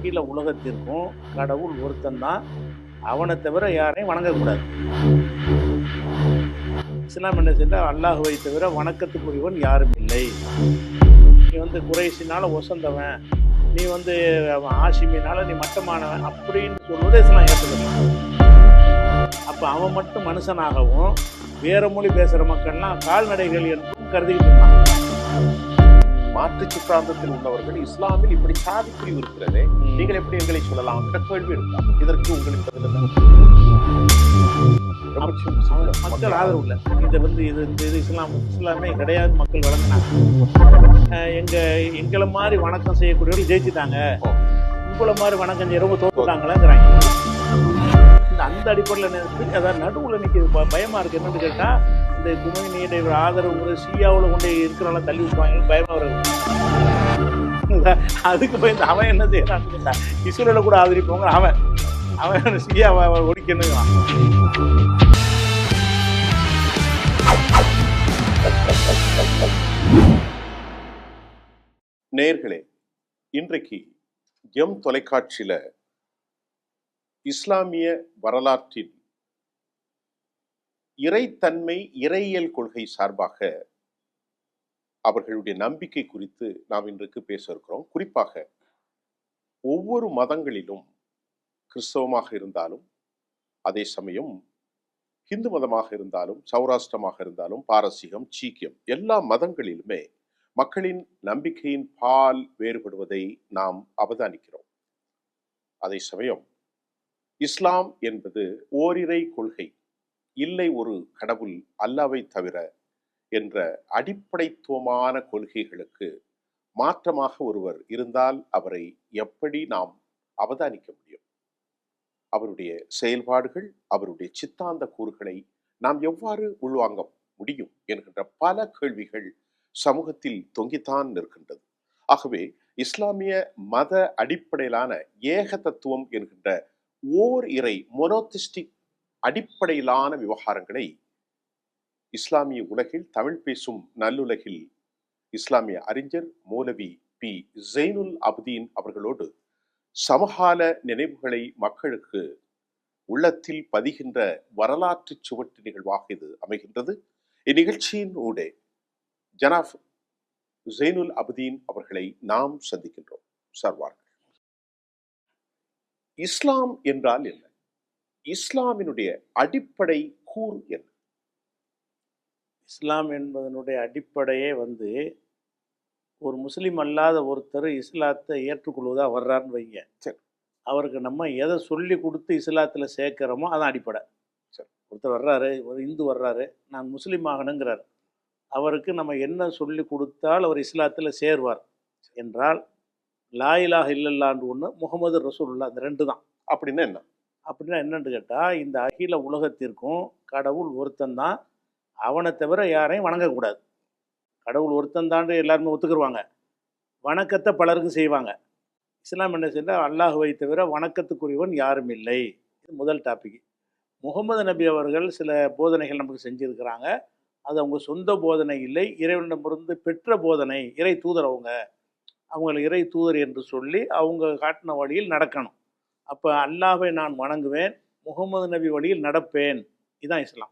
அகில உலகத்திற்கும் கடவுள் ஒருத்தன்தான், அவனை தவிர யாரையும் வணங்கக்கூடாது. இஸ்லாம் என்ன சென்றால் அல்லாஹுவை தவிர வணக்கத்துக்குரியவன் யாரும் இல்லை. நீ வந்து குறைஷினால ஒசந்தவன், நீ வந்து ஆஷிமினால நீ மட்டமானவன் அப்படின்னு சொல்வது இஸ்லாம் ஏற்றுக்கணும். அப்போ அவன் மட்டும் மனுஷனாகவும் வேற மொழி பேசுகிற மக்கள்லாம் கால்நடைகள் என்றும் கருதிக்கிட்டு இருந்தான். மாற்று சித்தாந்தத்தில் உள்ளவர்கள் இஸ்லாமில் இப்படி சாதி பிரிவு இருக்கிறதே, நீங்கள் எப்படி எங்களை சொல்லலாம் என்ற கேள்வி இருக்கலாம். இதற்கு உங்களுக்கு மக்கள் ஆதரவு இல்லை. இதை வந்து இது இஸ்லாமே கிடையாது மக்கள் வழங்கினாங்க. எங்களை மாதிரி வணக்கம் செய்யக்கூடியவர்கள் ஜெயிச்சுட்டாங்க, உங்களை மாதிரி வணக்கம் செய்யறவங்க தோத்துட்டாங்களாங்கிறாங்க. அந்த அடிப்படையில் அதாவது நடுவில் நிற்கிறது பயமா இருக்கு. என்னன்னு கேட்டா, இந்த குமைனியுடைய ஆதரவு ஷியாவில் கொண்டு இருக்கிறனால தள்ளி விட்டுவாங்க பயமா இருக்கு. அதுக்கு போய் இந்த அவன் என்ன செய்யறான்னு கேட்டா, இஸ்ரேல கூட ஆதரிப்பவங்க அவன் ஷியாவை ஒழிக்கணும். நேயர்களே, இன்றைக்கு எம் தொலைக்காட்சியில இஸ்லாமிய வரலாற்றில் இறைத்தன்மை இறையியல் கொள்கை சார்பாக அவர்களுடைய நம்பிக்கை குறித்து நாம் இன்றைக்கு பேச இருக்கிறோம். குறிப்பாக ஒவ்வொரு மதங்களிலும், கிறிஸ்தவமாக இருந்தாலும், அதே சமயம் ஹிந்து மதமாக இருந்தாலும், சௌராஷ்டிரமாக இருந்தாலும், பாரசீகம், சீக்கியம், எல்லா மதங்களிலுமே மக்களின் நம்பிக்கையின் பால் வேறுபடுவதை நாம் அவதானிக்கிறோம். அதே சமயம் இஸ்லாம் என்பது ஓரிரை கொள்கை, இல்லை ஒரு கடவுள் அல்லாவை தவிர என்ற அடிப்படைத்துவமான கொள்கைகளுக்கு மாற்றமாக ஒருவர் இருந்தால் அவரை எப்படி நாம் அவதானிக்க முடியும்? அவருடைய செயல்பாடுகள், அவருடைய சித்தாந்த கூறுகளை நாம் எவ்வாறு உள்வாங்க முடியும் என்கின்ற பல கேள்விகள் சமூகத்தில் தொங்கித்தான் நிற்கின்றது. ஆகவே இஸ்லாமிய மத அடிப்படையிலான ஏக தத்துவம் என்கின்ற ஓர் இறை மொனோதிஸ்டிக் அடிப்படையிலான விவகாரங்களை இஸ்லாமிய உலகில், தமிழ் பேசும் நல்லுலகில் இஸ்லாமிய அறிஞர் மௌலவி பி ஜெய்னுல் அப்தீன் அவர்களோடு சமகால நினைவுகளை மக்களுக்கு உள்ளத்தில் பதிகின்ற வரலாற்று சுவட்டு நிகழ்வாக இது அமைகின்றது. இந்நிகழ்ச்சியின் ஊடே ஜனாப் ஜெய்னுல் அப்தீன் அவர்களை நாம் சந்திக்கின்றோம். சர்வார்கள். இஸ்லாம் என்றால் என்ன? இஸ்லாமினுடைய அடிப்படை கூறு என்ன? இஸ்லாம் என்பதனுடைய அடிப்படையே வந்து ஒரு முஸ்லீம் அல்லாத ஒருத்தர் இஸ்லாத்தை ஏற்றுக்கொள்வதா வர்றாருன்னு வைங்க, சரி, அவருக்கு நம்ம எதை சொல்லி கொடுத்து இஸ்லாத்தில் சேர்க்கிறோமோ அதான் அடிப்படை. சரி, ஒருத்தர் வர்றாரு, ஒரு இந்து வர்றாரு, நான் முஸ்லீம் ஆகணுங்கிறார், அவருக்கு நம்ம என்ன சொல்லி கொடுத்தால் அவர் இஸ்லாத்தில் சேர்வார் என்றால் லா இலாஹ இல்லல்லான்னு ஒன்று, முகமது ரசூலுல்லாஹ், அந்த ரெண்டு தான். அப்படின்னா என்ன? அப்படின்னா என்னன்னு கேட்டால், இந்த அகில உலகத்திற்கும் கடவுள் ஒருத்தன்தான், அவனை தவிர யாரையும் வணங்கக்கூடாது. கடவுள் ஒருத்தன் தான் எல்லாருமே ஒத்துக்குருவாங்க, வணக்கத்தை பலருக்கும் செய்வாங்க. இஸ்லாம் என்ன செஞ்சால் அல்லாஹுவை தவிர வணக்கத்துக்குரியவன் யாரும் இல்லை. இது முதல் டாபிக். முகமது நபி அவர்கள் சில போதனைகள் நமக்கு செஞ்சுருக்கிறாங்க. அது அவங்க சொந்த போதனை இல்லை, இறைவனிடமிருந்து பெற்ற போதனை. இறை தூதர் அவங்களை இறை தூதர் என்று சொல்லி அவங்க காட்டின வழியில் நடக்கணும். அப்போ அல்லாஹ்வை நான் வணங்குவேன், முகமது நபி வழியில் நடப்பேன். இதுதான் இஸ்லாம்.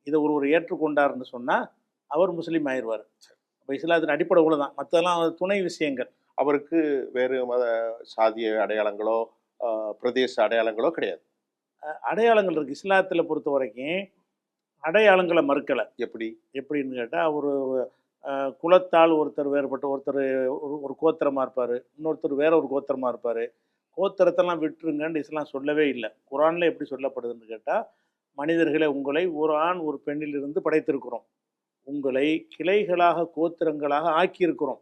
இதை ஒருவர் ஏற்றுக்கொண்டார்னு சொன்னால் அவர் முஸ்லீம் ஆயிடுவார். அப்போ இஸ்லாத்தின் அடிப்படை உள்ளதான், மற்றெல்லாம் துணை விஷயங்கள். அவருக்கு வேறு மத சாதிய அடையாளங்களோ பிரதேச அடையாளங்களோ கிடையாது. அடையாளங்கள் இருக்குது இஸ்லாத்தில் பொறுத்த வரைக்கும். அடையாளங்களை மறுக்கலை. எப்படின்னு கேட்டால், ஒரு குலத்தால் ஒருத்தர் வேறுபட்டு, ஒருத்தர் ஒரு கோத்திரமாக இருப்பார், இன்னொருத்தர் வேற ஒரு கோத்திரமாக இருப்பார். கோத்திரத்தெல்லாம் விட்டுருங்கன்னு இஸ்லாம் சொல்லவே இல்லை. குரானில் எப்படி சொல்லப்படுதுன்னு கேட்டால், மனிதர்களை உங்களை ஒரு ஆண் ஒரு பெண்ணிலிருந்து படைத்திருக்கிறோம், உங்களை கிளைகளாக கோத்திரங்களாக ஆக்கியிருக்கிறோம்.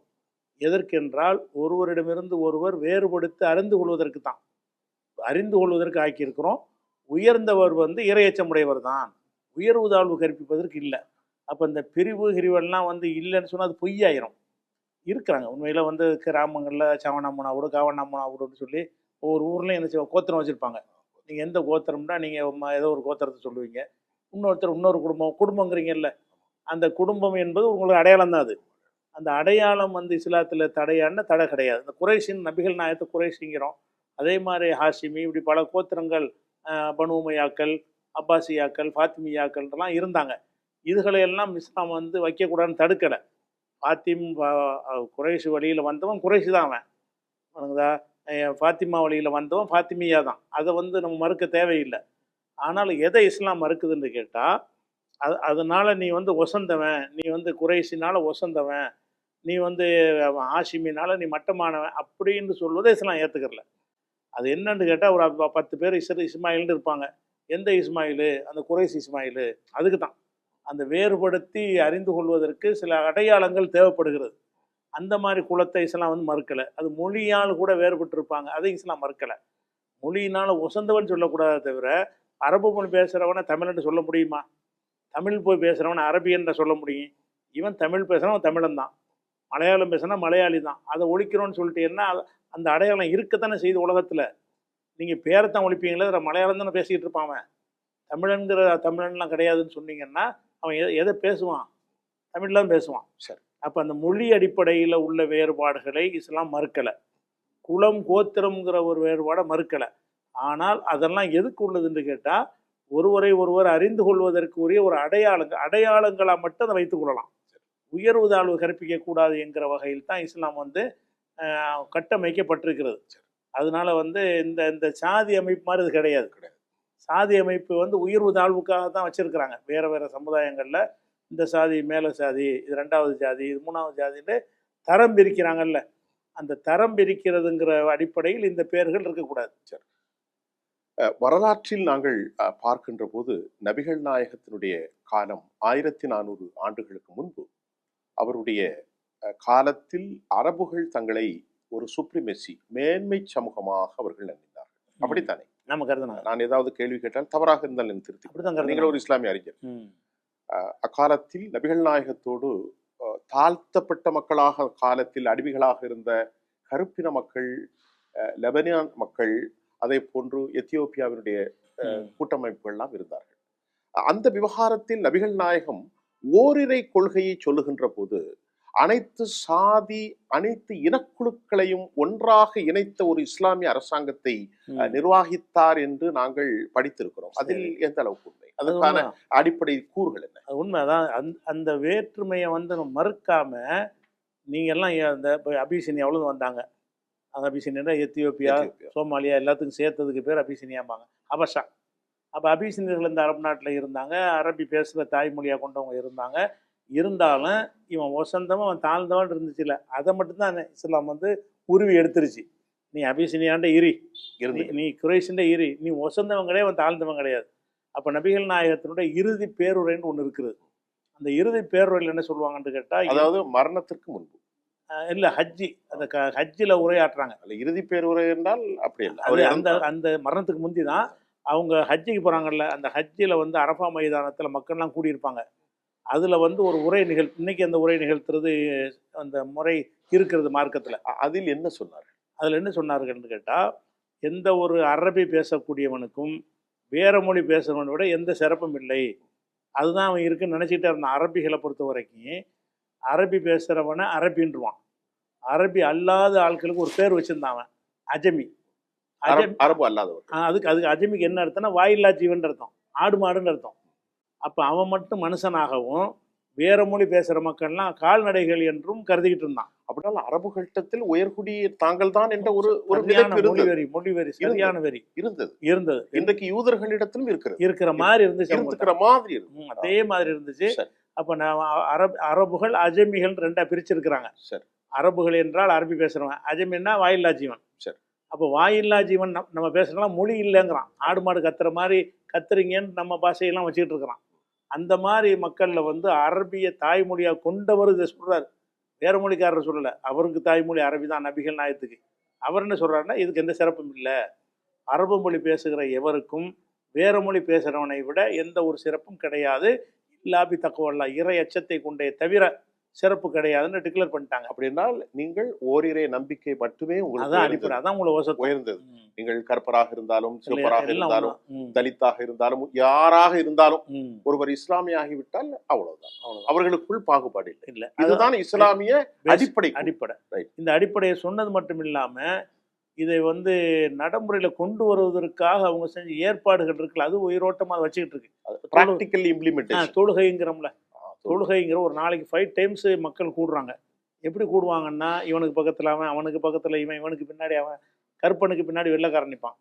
எதற்கென்றால் ஒருவரிடமிருந்து ஒருவர் வேறுபடுத்தி அறிந்து கொள்வதற்கு தான், அறிந்து கொள்வதற்கு ஆக்கியிருக்கிறோம். உயர்ந்தவர் வந்து இறையச்சமுடையவர் தான், உயர்வு தாழ்வு கற்பிப்பதற்கு இல்லை. அப்போ இந்த பிரிவு கிரிவெல்லாம் வந்து இல்லைன்னு சொன்னால் அது பொய்யாயிரும். இருக்கிறாங்க உண்மையில் வந்து கிராமங்களில் சவணாமனாவோடு காவணாமனாவோடுன்னு சொல்லி ஒவ்வொரு ஊர்லேயும் என்ன செய்வோம், கோத்திரம் வச்சுருப்பாங்க. நீங்கள் எந்த கோத்திரம்னா நீங்கள் ஏதோ ஒரு கோத்திரத்தை சொல்லுவீங்க, இன்னொருத்தர் இன்னொரு குடும்பங்கிறீங்கல்ல, அந்த குடும்பம் என்பது உங்களுக்கு அடையாளம் தான். அது அந்த அடையாளம் வந்து இஸ்லாத்தில் தடை கிடையாது. இந்த குறைஷின் நபிகள் நாயத்தை குறைஷிங்கிறோம், அதே மாதிரி ஹாஷிமி, இப்படி பல கோத்திரங்கள், பனு உமையாக்கள், அப்பாசியாக்கள், ஃபாத்திமியாக்கள்லாம் இருந்தாங்க. இதுகளை எல்லாம் இஸ்லாம் வந்து வைக்கக்கூடாதுன்னு தடுக்கலை. குறைஷி வழியில் வந்தவன் குறைஷி தான் அவன், வணங்குதா. ஃபாத்திமா வழியில் வந்தவன் ஃபாத்திமியா தான். அதை வந்து நம்ம மறுக்க தேவையில்லை. ஆனால் எதை இஸ்லாம் மறுக்குதுன்னு கேட்டால், அதனால் நீ வந்து ஒசந்தவன், நீ வந்து குறைஷினால் ஒசந்தவன், நீ வந்து ஆஷிமினால் நீ மட்டமானவன் அப்படின்னு சொல்வதை இஸ்லாம் ஏற்றுக்கிறல. அது என்னன்னு கேட்டால், ஒரு 10 பேர் இஸ்மாயில்னு இருப்பாங்க. எந்த இஸ்மாயிலு? அந்த குறைஷ் இஸ்மாயிலு. அதுக்கு தான் அந்த வேறுபடுத்தி அறிந்து கொள்வதற்கு சில அடையாளங்கள் தேவைப்படுகிறது. அந்த மாதிரி குலத்தை இஸ்லாம் வந்து மறுக்கலை. அது மொழியால் கூட வேறுபட்டு இருப்பாங்க, அதை இஸ்லாம் மறுக்கலை. மொழியினால் ஒசந்தவன் சொல்லக்கூடாத தவிர, அரபு மொழி பேசுகிறவனை தமிழ்னு சொல்ல முடியுமா? தமிழ் போய் பேசுகிறவனை அரபியன்ற சொல்ல முடியும்? இவன் தமிழ் பேசுகிறவன் தமிழன் தான், மலையாளம் பேசுனா மலையாளி தான். அதை ஒழிக்கிறோன்னு சொல்லிட்டு என்ன, அந்த அடையாளம் இருக்கத்தானே செய்து உலகத்தில். நீங்கள் பேரைத்தான் ஒழிப்பீங்களே, அதில் மலையாளம் தானே பேசிக்கிட்டு இருப்பான். அவன் தமிழன்கிற தமிழன்லாம் கிடையாதுன்னு சொன்னீங்கன்னா அவன் எதை பேசுவான்? தமிழ் தான் பேசுவான். சரி. அப்போ அந்த மொழி அடிப்படையில் உள்ள வேறுபாடுகளை இஸ்லாம் மறுக்கலை. குலம் கோத்திரம்ங்கிற ஒரு வேறுபாடை மறுக்கலை. ஆனால் அதெல்லாம் எதுக்கு உள்ளதுன்னு கேட்டால், ஒருவரை ஒருவர் அறிந்து கொள்வதற்கு உரிய ஒரு அடையாளங்களாக மட்டும் அதை வைத்துக் கொள்ளலாம். உயர்வு தாழ்வு கற்பிக்கக்கூடாது என்கிற வகையில் தான் இஸ்லாம் வந்து கட்டமைக்கப்பட்டிருக்கிறது. அதனால வந்து இந்த சாதி அமைப்பு மாதிரி இது கிடையாது. சாதி அமைப்பு வந்து உயர்வு தாழ்வுக்காக தான் வச்சுருக்கிறாங்க. வேறு வேறு சமுதாயங்களில் இந்த சாதி மேலே சாதி, இது 2வது ஜாதி, இது 3வது ஜாதின்னு தரம் பிரிக்கிறாங்கல்ல. அந்த தரம் பிரிக்கிறதுங்கிற அடிப்படையில் இந்த பேர்கள் இருக்கக்கூடாது. சரி. வரலாற்றில் நாங்கள் பார்க்கின்ற போது நபிகள் நாயகத்தினுடைய காலம் 1400 ஆண்டுகளுக்கு முன்பு, அவருடைய காலத்தில் அரபுகள் தங்களை ஒரு சுப்ரிமெசி, மேன்மை சமூகமாக அவர்கள் நினைத்தார்கள். அப்படித்தானே? நம்ம கருதுனா, நான் ஏதாவது கேள்வி கேட்டால் தவறாக இருந்தால் என்ன திருத்தி. நீங்கள் ஒரு இஸ்லாமிய அறிஞர். அக்காலத்தில் நபிகள் நாயகத்தோடு தாழ்த்தப்பட்ட மக்களாக, காலத்தில் அடிமைகளாக இருந்த கருப்பின மக்கள், லெபனான் மக்கள், அதே போன்று எத்தியோப்பியாவினுடைய கூட்டமைப்புகள்லாம் இருந்தார்கள். அந்த விவகாரத்தில் நபிகள் நாயகம் ஓரிரை கொள்கையை சொல்லுகின்ற போது அனைத்து சாதி, அனைத்து இனக்குழுக்களையும் ஒன்றாக இணைத்த ஒரு இஸ்லாமிய அரசாங்கத்தை நிர்வாகித்தார் என்று நாங்கள் படித்திருக்கிறோம். அதில் எந்த அளவுக்கு உண்மை? அதற்கான அடிப்படை கூறுகள் என்ன? உண்மைதான். அந்த வேற்றுமையை வந்து மறுக்காம, நீங்க எல்லாம் அந்த அபிசினியாவிலும் வந்தாங்க. அந்த அபிசினியா எத்தியோப்பியா, சோமாலியா எல்லாத்துக்கும் சேர்த்ததுக்கு பேர் அபிசினியாம்பாங்க, அபஷா. அப்போ அபிசினியர்கள் இந்த அரபு நாட்டில் இருந்தாங்க, அரபி பேசுகிற தாய்மொழியாக கொண்டவங்க இருந்தாங்க. இருந்தாலும் இவன் ஒசந்தவன், அவன் தாழ்ந்தவன் இருந்துச்சுல, அதை மட்டும்தான் இஸ்லாம் வந்து உருவி எடுத்துருச்சு. நீ அபிசினியாண்ட இரி, நீ குறைஷிண்ட இரி, நீ ஒசந்தவன் கிடையாது, அவன் தாழ்ந்தவன் கிடையாது. அப்போ நபிகள் நாயகத்தினுடைய இறுதி பேருரைன்னு ஒன்று இருக்குது. அந்த இறுதி பேருரையில் என்ன சொல்லுவாங்கன்னு கேட்டால், அதாவது மரணத்திற்கு முன்பு இல்லை, ஹஜ்ஜி, அந்த ஹஜ்ஜில் உரையாற்றுறாங்க. இறுதி பேருரை என்றால் அப்படி இல்லை, அந்த மரணத்துக்கு முந்தி தான் அவங்க ஹஜ்ஜிக்கு போகிறாங்கல்ல. அந்த ஹஜ்ஜில் வந்து அரஃபா மைதானத்தில் மக்கள்லாம் கூடியிருப்பாங்க. அதில் வந்து ஒரு உரை இன்னைக்கு அந்த உரை நிகழ்த்துறது அந்த முறை இருக்கிறது மார்க்கத்தில். அதில் என்ன சொன்னார்கள்? அதில் என்ன சொன்னார்கள்னு கேட்டால், எந்த ஒரு அரபி பேசக்கூடியவனுக்கும் வேற மொழி பேசுகிறவனை விட எந்த சிறப்பும் இல்லை. அதுதான் அவன் இருக்குன்னு நினச்சிக்கிட்டே இருந்தான். அரபிகளை பொறுத்த வரைக்கும் அரபி பேசுகிறவனை அரபின்றுவான். அரபி அல்லாத ஆட்களுக்கு ஒரு பேர் வச்சுருந்தான் அவன், அஜமி. அரபு அல்லாதவர். அதுக்கு அஜமிக்கு என்ன அர்த்தம்னா வாயில்லா ஜீவன் அர்த்தம், ஆடு மாடுன்னு அர்த்தம். அப்போ அவன் மட்டும் மனுஷனாகவும் வேற மொழி பேசுகிற மக்கள்லாம் கால்நடைகள் என்றும் கருதிக்கிட்டு இருந்தான். அப்படின்னா அரபுகட்டத்தில் உயர்குடி தாங்கள் தான் என்ற ஒரு மொழிவெறி சரியான வெறி இருந்தது. இன்றைக்கு யூதர்களிடத்திலும் இருக்கிற மாதிரி இருந்துச்சு. அதே மாதிரி இருந்துச்சு. அப்போ அரபுகள் அஜமிகள் 2ஆ பிரிச்சிருக்கிறாங்க. அரபுகள் என்றால் அரபி பேசுறவன், அஜமின்னா வாயில்லா ஜீவன். அப்போ வாயில்லா ஜீவன் நம்ம பேசுறதுலாம் மொழி இல்லைங்கிறான். ஆடு மாடு கத்துற மாதிரி கத்துறீங்கன்னு நம்ம பாஷையெல்லாம் வச்சுக்கிட்டு இருக்கிறான். அந்த மாதிரி மக்களில் வந்து அரபிய தாய்மொழியாக கொண்டவர் இதை சொல்கிறார். வேற மொழிக்காரர் சொல்லலை, அவருக்கு தாய்மொழி அரபி தான் நபிகள் நாயகத்துக்கு. அவர் என்ன சொல்கிறாருன்னா, இதுக்கு எந்த சிறப்பும் இல்லை, அரபு மொழி பேசுகிற எவருக்கும் வேற மொழி பேசுகிறவனை விட எந்த ஒரு சிறப்பும் கிடையாது, இல்லாபி தக்குவல்லா, இறை அச்சத்தை கொண்டே தவிர சிறப்பு கிடையாதுன்னு டிக்ளேர் பண்ணிட்டாங்க. அப்படின்னால் நீங்கள் ஓரிரை நம்பிக்கை மட்டுமே உங்களுக்கு உயர்ந்தது. நீங்கள் கற்பராக இருந்தாலும், சிவப்பராக இருந்தாலும், தலித்தாக இருந்தாலும், யாராக இருந்தாலும் ஒருவர் இஸ்லாமிய ஆகிவிட்டால் அவ்வளவுதான். அவர்களுக்குள் பாகுபாடு இல்லை. இதுதான் இஸ்லாமிய அடிப்படை. இந்த அடிப்படையை சொன்னது மட்டும் இல்லாம, இதை வந்து நடைமுறையில் கொண்டு வருவதற்காக அவங்க செஞ்ச ஏற்பாடுகள் இருக்குல்ல, அது உயிரோட்டமாக வச்சுக்கிட்டு இருக்கு. Practical implementation. தொழுகைங்கிறோம்ல, தொழுகைங்கிற ஒரு நாளைக்கு 5 டைம்ஸ் மக்கள் கூடுறாங்க. எப்படி கூடுவாங்கன்னா, இவனுக்கு பக்கத்தில் அவன், அவனுக்கு பக்கத்தில் இவன், இவனுக்கு பின்னாடி அவன், கருப்பனுக்கு பின்னாடி வெள்ளைக்காரன் நிற்பான்.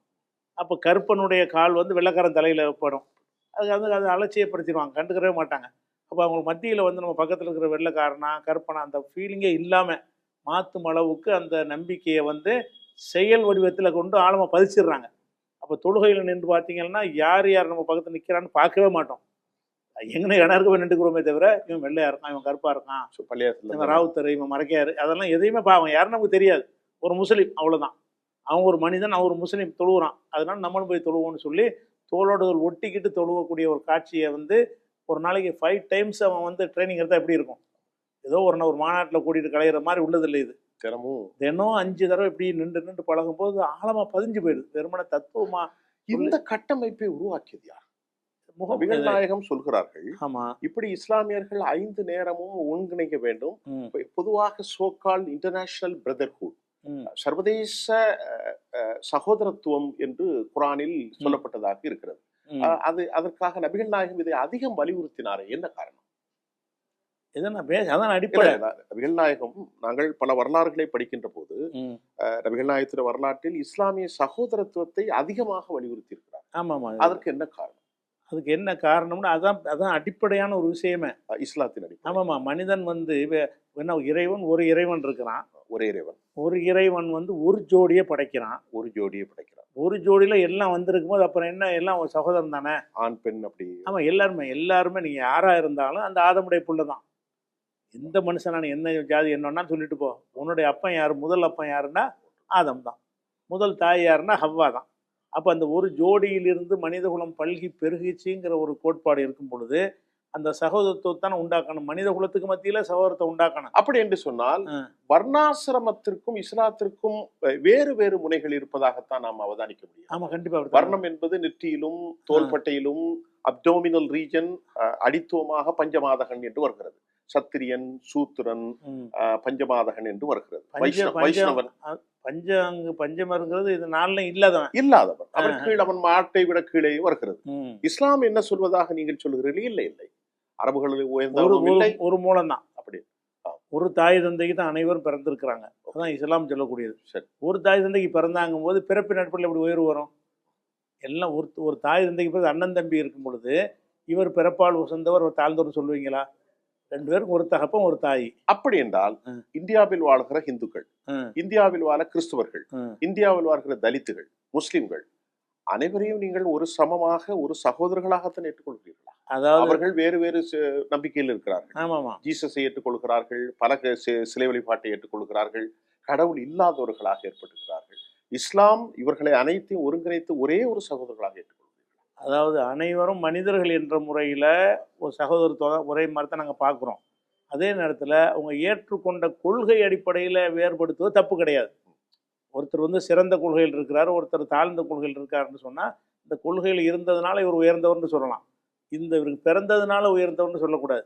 அப்போ கருப்பனுடைய கால் வந்து வெள்ளைக்காரன் தலையில் படும். அது வந்து அதை அலட்சியப்படுத்திடுவாங்க, கண்டுக்கவே மாட்டாங்க. அப்போ அவங்க மத்தியில் வந்து நம்ம பக்கத்தில் இருக்கிற வெள்ளைக்காரனா கருப்பனா அந்த ஃபீலிங்கே இல்லாமல் மாற்றும் அளவுக்கு அந்த நம்பிக்கையை வந்து செயல் வடிவத்தில் கொண்டு ஆழமாக பதிச்சிடுறாங்க. அப்போ தொழுகையில் நின்று பார்த்தீங்கன்னா யார் யார் நம்ம பக்கத்தில் நிற்கிறான்னு பார்க்கவே மாட்டோம். எங்கே இடருக்கு போய் நின்றுக்கிறோமே தவிர இவன் வெள்ளையா இருக்கான், இவன் கருப்பாக இருக்கான், இவன் ராவுத்தர், இவன் மறைக்காரு, அதெல்லாம் எதையுமே அவன் யாருன்னு நமக்கு தெரியாது. ஒரு முஸ்லீம், அவ்வளோதான். அவன் ஒரு மனிதன், அவன் ஒரு முஸ்லீம் தொழுகிறான், அதனால நம்மளும் போய் தொழுவோம்னு சொல்லி தோளோடு ஒட்டிக்கிட்டு தொழுவக்கூடிய ஒரு காட்சியை வந்து ஒரு நாளைக்கு 5 டைம்ஸ் அவன் வந்து ட்ரைனிங் எடுத்தால் எப்படி இருக்கும்? ஏதோ ஒரு மாநாட்டில் கூட்டிகிட்டு கலையிற மாதிரி உள்ளதில்லை இது. தினம் 5 தடவை இப்படி நின்று பழகும் போது ஆழமாக பதிஞ்சு போயிடுது. வெறுமன தத்துவமா இந்த கட்டமைப்பை உருவாக்கியது யார்? நபிகள் நாயகம் சொல்கிறார்கள், ஆமா, இப்படி இஸ்லாமியர்கள் 5 நேரமும் ஒருங்கிணைக்க வேண்டும். பொதுவாக சோகால் இன்டர்நேஷனல் பிரதர்ஹுட், சர்வதேச சகோதரத்துவம் என்று குரானில் சொல்லப்பட்டதாக இருக்கிறது. அதற்காக நபிகள் நாயகம் இதை அதிகம் வலியுறுத்தினார். என்ன காரணம்? அடிப்படை நபிகள் நாயகம், நாங்கள் பல வரலாறுகளை படிக்கின்ற போது நபிகள் நாயகத்தின் வரலாற்றில் இஸ்லாமிய சகோதரத்துவத்தை அதிகமாக வலியுறுத்தி இருக்கிறார். ஆமாமா, அதற்கு என்ன காரணம்? அதுக்கு என்ன காரணம்னு அதான் அடிப்படையான ஒரு விஷயமே இஸ்லாத்தின் அடிப்படை. ஆமாமா, மனிதன் வந்து என்ன, இறைவன் ஒரு இறைவன் இருக்கிறான், ஒரு இறைவன் வந்து ஒரு ஜோடியை படைக்கிறான், ஒரு ஜோடியில எல்லாம் வந்திருக்கும் போது அப்புறம் என்ன, எல்லாம் ஒரு சகோதரன் தானே, ஆண் பெண் அப்படி. ஆமா, எல்லாருமே நீங்க யாரா இருந்தாலும் அந்த ஆதமுடைய புள்ளதான். எந்த மனுஷனான என்ன ஜாதி என்னன்னா சொல்லிட்டு போ, உன்னுடைய அப்பன் யாரு, முதல் அப்பன் யாருன்னா ஆதம் தான், முதல் தாய் யாருன்னா ஹவ்வா தான். அப்போ அந்த ஒரு ஜோடியிலிருந்து மனிதகுலம் பல்கி பெருகிச்சுங்கிற ஒரு கோட்பாடு இருக்கும் பொழுது அந்த சகோதரத்துவத்தான உண்டாக்கணும், மனித குலத்துக்கு மத்தியில சகோதரத்தை உண்டாக்கணும். அப்படி என்று சொன்னால் வர்ணாசிரமத்திற்கும் இஸ்லாத்திற்கும் வேறு வேறு முனைகள் இருப்பதாகத்தான் நாம் அவதானிக்க முடியும். ஆமா, கண்டிப்பா. வர்ணம் என்பது நெற்றியிலும் தோள்பட்டையிலும் அப்டோமினல் ரீஜன் அடித்துவமாக பஞ்சமாதகன் என்று வருகிறது. சத்திரியன், சூத்திரன், பஞ்சமாதகன் என்று வருகிறது. வைஷ்ணவன் பஞ்சமருங்கிறது இது நாள்ல இல்லாதவன் அவன் கீழ், அவன் மாட்டை விட கீழே வருகிறது. இஸ்லாம் என்ன சொல்வதாக நீங்கள் சொல்கிறீர்கள்? இல்லை, அரபுகளில் உயர்ந்த ஒரு மூலம் தான். அப்படி ஒரு தாய் தந்தைக்கு தான் அனைவரும் பிறந்திருக்கிறாங்க. அதான் இஸ்லாம் சொல்லக்கூடியது. சரி, ஒரு தாய் தந்தைக்கு பிறந்தாங்கும் போது பிறப்பின் அடிப்படையில் எப்படி உயர்வு வரும்? எல்லாம் ஒரு தாய் தந்தைக்கு பிறகு அண்ணன் தம்பி இருக்கும் பொழுது இவர் பிறப்பால் உசந்தவர் தாழ்ந்தவர் சொல்லுவீங்களா? 2 பேருக்கும் ஒரு தகப்பம் ஒரு தாய். அப்படி என்றால் இந்தியாவில் வாழ்கிற இந்துக்கள், இந்தியாவில் வாழ கிறிஸ்துவர்கள், இந்தியாவில் வாழ்கிற தலித்துகள், முஸ்லிம்கள் அனைவரையும் நீங்கள் ஒரு சமமாக ஒரு சகோதரர்களாகத்தான் ஏற்றுக்கொள்கிறீர்களா? அதாவது அவர்கள் வேறு வேறு நம்பிக்கையில் இருக்கிறார்கள். ஆமாமா, ஜீசஸை ஏற்றுக்கொள்கிறார்கள், பல சிலை வழிபாட்டை ஏற்றுக்கொள்கிறார்கள், கடவுள் இல்லாதவர்களாக ஏற்பட்டுகிறார்கள். இஸ்லாம் இவர்களை அனைத்தையும் ஒருங்கிணைத்து ஒரே ஒரு சகோதரர்களாக ஏற்றுக்கொள்கிறார்கள். அதாவது அனைவரும் மனிதர்கள் என்ற முறையில் ஒரு சகோதரத்துவம் ஒரே மாதிரி தான் நாங்கள் பார்க்குறோம். அதே நேரத்தில் அவங்க ஏற்றுக்கொண்ட கொள்கை அடிப்படையில் வேறுபடுத்துவது தப்பு கிடையாது. ஒருத்தர் வந்து சிறந்த கொள்கையில் இருக்கிறார், ஒருத்தர் தாழ்ந்த கொள்கையில் இருக்காருன்னு சொன்னால் இந்த கொள்கையில் இருந்ததுனால இவர் உயர்ந்தவர்னு சொல்லலாம், இவருக்கு பிறந்ததுனால உயர்ந்தவர்னு சொல்லக்கூடாது.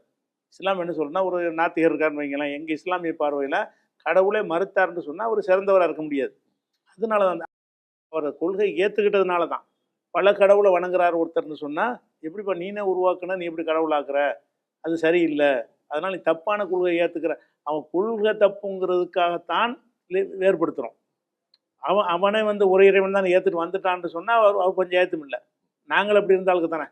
இஸ்லாம் என்ன சொல்லணும்னா, ஒரு நாத்திகர் இருக்காருன்னு வைங்களேன், எங்கள் இஸ்லாமிய பார்வையில் கடவுளை மறுத்தார்னு சொன்னால் அவர் சிறந்தவராக இருக்க முடியாது. அதனால தான் அவர் கொள்கை ஏற்றுக்கிட்டதுனால தான். பல கடவுளை வணங்குறாரு ஒருத்தர்னு சொன்னால், எப்படிப்பா நீனே உருவாக்குனா நீ எப்படி கடவுளாக்குற, அது சரியில்லை, அதனால் நீ தப்பான கொள்கையை ஏற்றுக்கிற. அவன் கொள்கை தப்புங்கிறதுக்காகத்தான் வேறுபடுத்துகிறோம். அவனே வந்து ஒரு இறைவன் தான் ஏற்றுட்டு வந்துட்டான்னு சொன்னால் அவர் கொஞ்சம் ஏற்றும் இல்லை. நாங்கள் அப்படி இருந்தாலுக்கு தானே.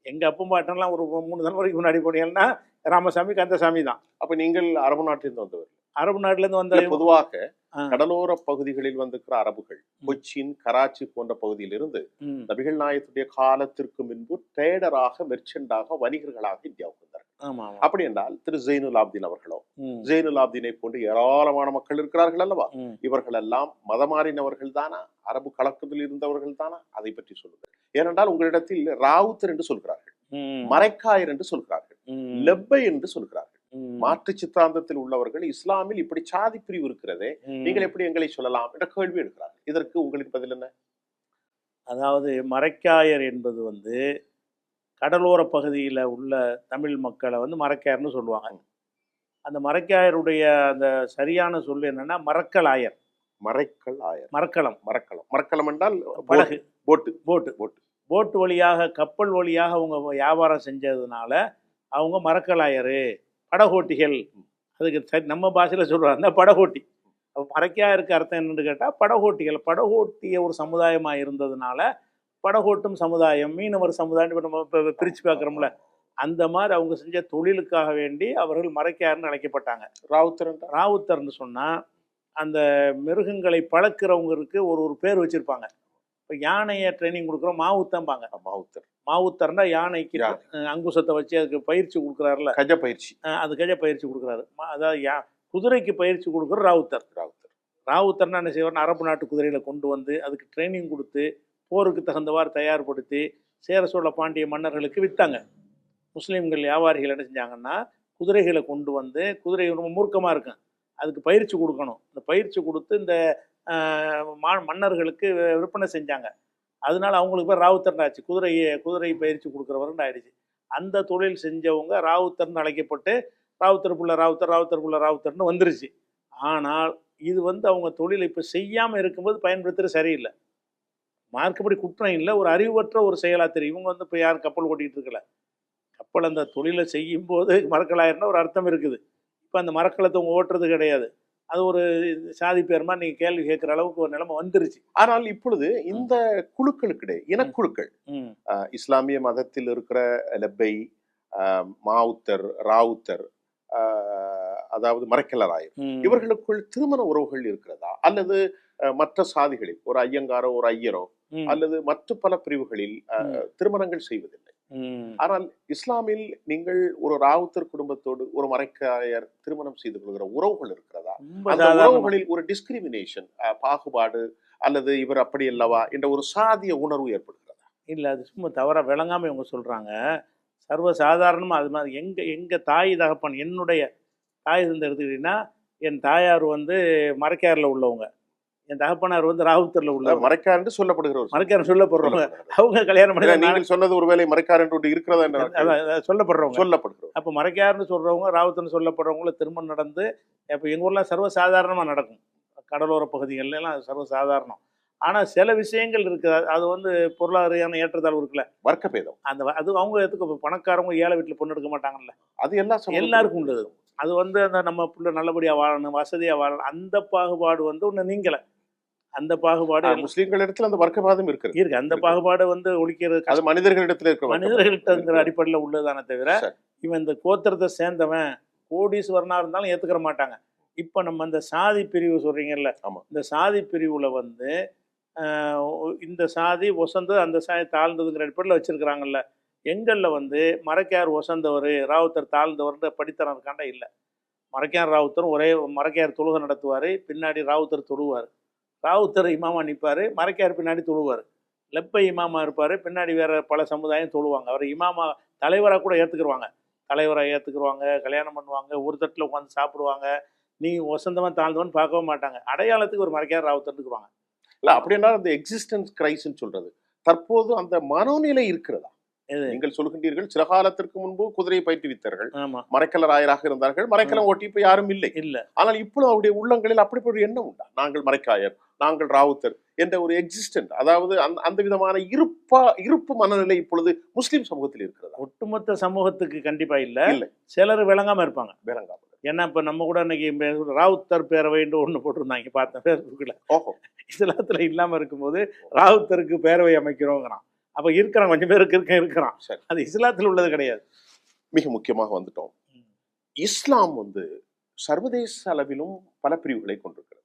எங்கள் அப்பா பாட்டெல்லாம் ஒரு 3 தலைமுறைக்கு முன்னாடி போனீங்கன்னா ராமசாமி கந்தசாமி தான். அப்போ நீங்கள் அரபு நாட்டிலிருந்து வந்தவர்? அரபு நாட்டிலேருந்து வந்த பொதுவாக கடலோர பகுதிகளில் வந்திருக்கிற அரபுகள் கொச்சின், கராச்சி போன்ற பகுதியிலிருந்து நபிகள் நாயகத்துடைய காலத்திற்கு முன்பு ட்ரேடராக, மெர்ச்சண்டாக, வணிகர்களாக இந்தியாவுக்கு வந்தார்கள். அப்படி என்றால் திரு ஜெயினுல் ஆப்தீன் அவர்களோ, ஜெயினுல் ஆப்தீனை போன்று ஏராளமான மக்கள் இருக்கிறார்கள் அல்லவா? இவர்கள் எல்லாம் மதமாறினவர்கள் தானா? அரபு கலக்கத்தில் இருந்தவர்கள் தானா? அதை பற்றி சொல்லுங்கள். ஏனென்றால் உங்களிடத்தில் ராவுத்தர் என்று சொல்கிறார்கள், மரைக்காயர் என்று சொல்கிறார்கள், லெப்பை என்று சொல்கிறார்கள். மாற்று சித்தாந்தத்தில் உள்ளவர்கள் இஸ்லாமில் இப்படி சாதி பிரிவு இருக்கிறதே, நீங்கள் எப்படி எங்களை சொல்லலாம் என்ற கேள்வி எடுக்கிறார்கள். இதற்கு உங்களுக்கு பதில் என்ன? அதாவது மரைக்காயர் என்பது வந்து கடலோர பகுதியில் உள்ள தமிழ் மக்களை வந்து மரைக்காயர்னு சொல்லுவாங்க. அந்த மரைக்காயருடைய அந்த சரியான சொல் என்னன்னா மரக்கலாயர். மரைக்கல் ஆயர். மரக்கலம். மரக்கலம் என்றால் படகு, போட்டு. போட்டு வழியாக, கப்பல் வழியாக அவங்க வியாபாரம் செஞ்சதுனால அவங்க மரக்கலாயரு, படகோட்டிகள். அதுக்கு நம்ம பாஷையில சொல்றாங்க அந்த படகோட்டி. மரைக்காயருக்கு அர்த்தம் என்னன்னு கேட்டால் படகோட்டிகள். படகோட்டிய ஒரு சமுதாயமாக இருந்ததுனால படகோட்டும் சமுதாயம், மீனவர் சமுதாயம் நம்ம இப்போ பிரித்து பார்க்குறோம்ல, அந்த மாதிரி அவங்க செஞ்ச தொழிலுக்காக வேண்டி அவர்கள் மரைக்காயர்னு அழைக்கப்பட்டாங்க. ராவுத்தர்னு சொன்னால் அந்த மிருகங்களை பழக்கிறவங்களுக்கு ஒரு பேர் வச்சுருப்பாங்க. இப்போ யானையை ட்ரைனிங் கொடுக்குறோம், மாவுத்தம்பாங்க. மாவுத்தர்னா யானைக்கு அங்குசத்தை வச்சு அதுக்கு பயிற்சி கொடுக்குறாருல, கஜ பயிற்சி. அது கஜ பயிற்சி கொடுக்குறாரு. அதாவது குதிரைக்கு பயிற்சி கொடுக்குற ராவுத்தர்னா என்ன செய்வார்னா அரபு நாட்டு குதிரைகளை கொண்டு வந்து அதுக்கு ட்ரைனிங் கொடுத்து போருக்கு தகுந்தவாறு தயார்படுத்தி சேர சோழ பாண்டிய மன்னர்களுக்கு விற்றாங்க. முஸ்லீம்கள் வியாபாரிகள் என்ன செஞ்சாங்கன்னா குதிரைகளை கொண்டு வந்து, குதிரை ரொம்ப மூர்க்கமாக இருக்கும், அதுக்கு பயிற்சி கொடுக்கணும். இந்த பயிற்சி கொடுத்து இந்த மன்னர்களுக்கு விற்பனை செஞ்சாங்க. அதனால அவங்களுக்கு பேர் ராவுத்தர்னு ஆச்சு. குதிரை பயிற்சி கொடுக்குறவர்னு ஆயிடுச்சு. அந்த தொழில் செஞ்சவங்க ராவுத்தர்னு அழைக்கப்பட்டு ராவுத்தர் புள்ள ராவுத்தர்னு வந்துருச்சு. ஆனால் இது அவங்க தொழிலை இப்போ செய்யாமல் இருக்கும்போது பயன்படுத்துறது சரியில்லை. மார்க்கப்படி குற்றம் இல்லை, ஒரு அறிவற்ற ஒரு செயலாக தெரியும். இவங்க இப்போ யாரும் கப்பல் ஓட்டிகிட்டு இருக்கல. கப்பல் அந்த தொழிலை செய்யும்போது மரக்கலாயர்னா ஒரு அர்த்தம் இருக்குது. இப்போ அந்த மரக்கலத்தை அவங்க ஓட்டுறது கிடையாது. அது ஒரு சாதி பேருமா நீங்கள் கேள்வி கேட்குற அளவுக்கு ஒரு நிலைமை வந்துருச்சு. ஆனால் இப்பொழுது இந்த குழுக்களுக்கிடையே இனக்குழுக்கள், இஸ்லாமிய மதத்தில் இருக்கிற லெப்பை, மாவுத்தர், ராவுத்தர், அதாவது மரக்கலராயர், இவர்களுக்குள் திருமண உறவுகள் இருக்கிறதா? அல்லது மற்ற சாதிகளில் ஒரு ஐயங்காரோ ஒரு ஐயரோ அல்லது மற்ற பல பிரிவுகளில் திருமணங்கள் செய்வதில்லை. ஆனால் இஸ்லாமில் நீங்கள் ஒரு ராவுத்தர் குடும்பத்தோடு ஒரு மரைக்காயர் திருமணம் செய்து கொள்கிற உறவுகள் இருக்கிறதா? அந்த உறவுகளில் ஒரு டிஸ்கிரிமினேஷன், பாகுபாடு, அல்லது இவர் அப்படி அல்லவா என்ற ஒரு சாதிய உணர்வு ஏற்படுகிறதா? இல்லை, அது சும்மா தவறாக விளங்காம இவங்க சொல்றாங்க. சர்வசாதாரணமாக அது மாதிரி எங்கள் தாய் தகப்பன், என்னுடைய தாய் இருந்து எடுத்துக்கிட்டீங்கன்னா என் தாயார் மரைக்காரில் உள்ளவங்க, என் தகப்பனார் ராவுத்தர்ல உள்ள மரைக்கார் என்று சொல்லப்படுகிறவர், மரைக்கார் சொல்லப்படுறவங்க. அவங்க கல்யாணம் பண்ணி நீங்கள் சொன்னது ஒருவேளை மரைக்கார் என்று இருக்கிறதா சொல்லப்படுறவங்க. அப்போ மரைக்கார்னு சொல்றவங்க, ராவுத்தர்னு சொல்லப்படுறவங்கள திருமணம் நடந்து இப்போ எங்கள் ஊர்லாம் சர்வசாதாரணமாக நடக்கும். கடலோர பகுதிகள்லாம் சர்வசாதாரணம். ஆனால் சில விஷயங்கள் இருக்குது. அது பொருளாதார ஏற்றத்தாழ்வு இருக்குல்ல, வர்க்கபேதம். அது அவங்க எதுக்கு பணக்காரவங்க ஏழை வீட்டில் பொண்ணு எடுக்க மாட்டாங்கல்ல, அது எல்லாருக்கும் உள்ளது. அது அந்த நம்ம பிள்ளை நல்லபடியாக வாழணும், வசதியாக வாழணும், அந்த பாகுபாடு ஒன்று நீங்கலை. அந்த பாகுபாடு முஸ்லீம்களிடத்தில் அந்த வர்க்கவாதம் இருக்கு. அந்த பாகுபாடு ஒழிக்கிறது அது மனிதர்களிடத்தில் இருக்க, மனிதர்கள்ட்ட அடிப்படையில் உள்ளதானே தவிர இவன் இந்த கோத்திரத்தை சேர்ந்தவன் கோடீஸ்வரனா இருந்தாலும் ஏத்துக்கிற மாட்டாங்க. இப்ப நம்ம இந்த சாதி பிரிவு சொல்றீங்கல்ல, இந்த சாதி பிரிவுல இந்த சாதி ஒசந்து அந்த சாதி தாழ்ந்ததுங்கிற அடிப்படையில் வச்சிருக்கிறாங்கல்ல. எங்களில் மரைக்கார் ஒசந்தவர், ராவுத்தர் தாழ்ந்தவர் படித்தரம் இருக்காண்டா இல்லை. மரைக்கார் ராவுத்தரும் ஒரே மரைக்கார் தொழுகை நடத்துவார், பின்னாடி ராவுத்தர் தொழுவார். ராவுத்தர் இமாமா நிற்பார், மரைக்கார் பின்னாடி தொழுவார். லெப்பை இமாமா இருப்பார், பின்னாடி வேற பல சமுதாயம் தொழுவாங்க. அவர் இமாமா தலைவராக கூட ஏற்றுக்குருவாங்க, கல்யாணம் பண்ணுவாங்க, ஒரு தட்டில் உட்காந்து சாப்பிடுவாங்க. நீ வசந்தவன் தாழ்ந்தவன் பார்க்கவே மாட்டாங்க. அடையாளத்துக்கு ஒரு மரைக்கார் ராவுத்தர்னுக்குருவாங்க. இல்லை அப்படின்னா அந்த எக்ஸிஸ்டன்ஸ் கிரைஸ்ன்னு சொல்றது தற்போது அந்த மனோநிலை இருக்கிறதா? நீங்கள் சொல்கின்றீர்கள் சில காலத்திற்கு முன்பு குதிரையை பயிற்றுவித்தார்கள், மரைக்கலராயராக இருந்தார்கள், மரைக்கலம் ஓட்டி இப்ப யாரும் இல்லை. ஆனால் இப்பொழுது அவருடைய உள்ளங்களில் அப்படி ஒரு எண்ணம் உண்டா? நாங்கள் மரைக்காயர், நாங்கள் ராவுத்தர் என்ற ஒரு எக்ஸிஸ்டன்ட், அதாவது அந்த விதமான இருப்பு மனநிலை இப்பொழுது முஸ்லிம் சமூகத்தில் இருக்கிறதா? ஒட்டுமொத்த சமூகத்துக்கு கண்டிப்பா இல்லை. சிலர் விளங்காம இருப்பாங்க. ஏன்னா இப்ப நம்ம கூட இன்னைக்கு ராவுத்தர் பேரவைன்னு ஒண்ணு போட்டிருந்தாங்க, பார்த்தேன் ஃபேஸ்புக்கில். இஸ்லாத்துல இல்லாம இருக்கும்போது ராவுத்தருக்கு பேரவை அமைக்கிறோங்கிறான். அப்ப இருக்கிறான், கொஞ்சம் பேருக்கு இருக்கிறான். அது இஸ்லாத்தில் உள்ளது கிடையாது. மிக முக்கியமாக வந்துட்டோம். இஸ்லாம் சர்வதேச அளவிலும் பல பிரிவுகளை கொண்டிருக்கிறது.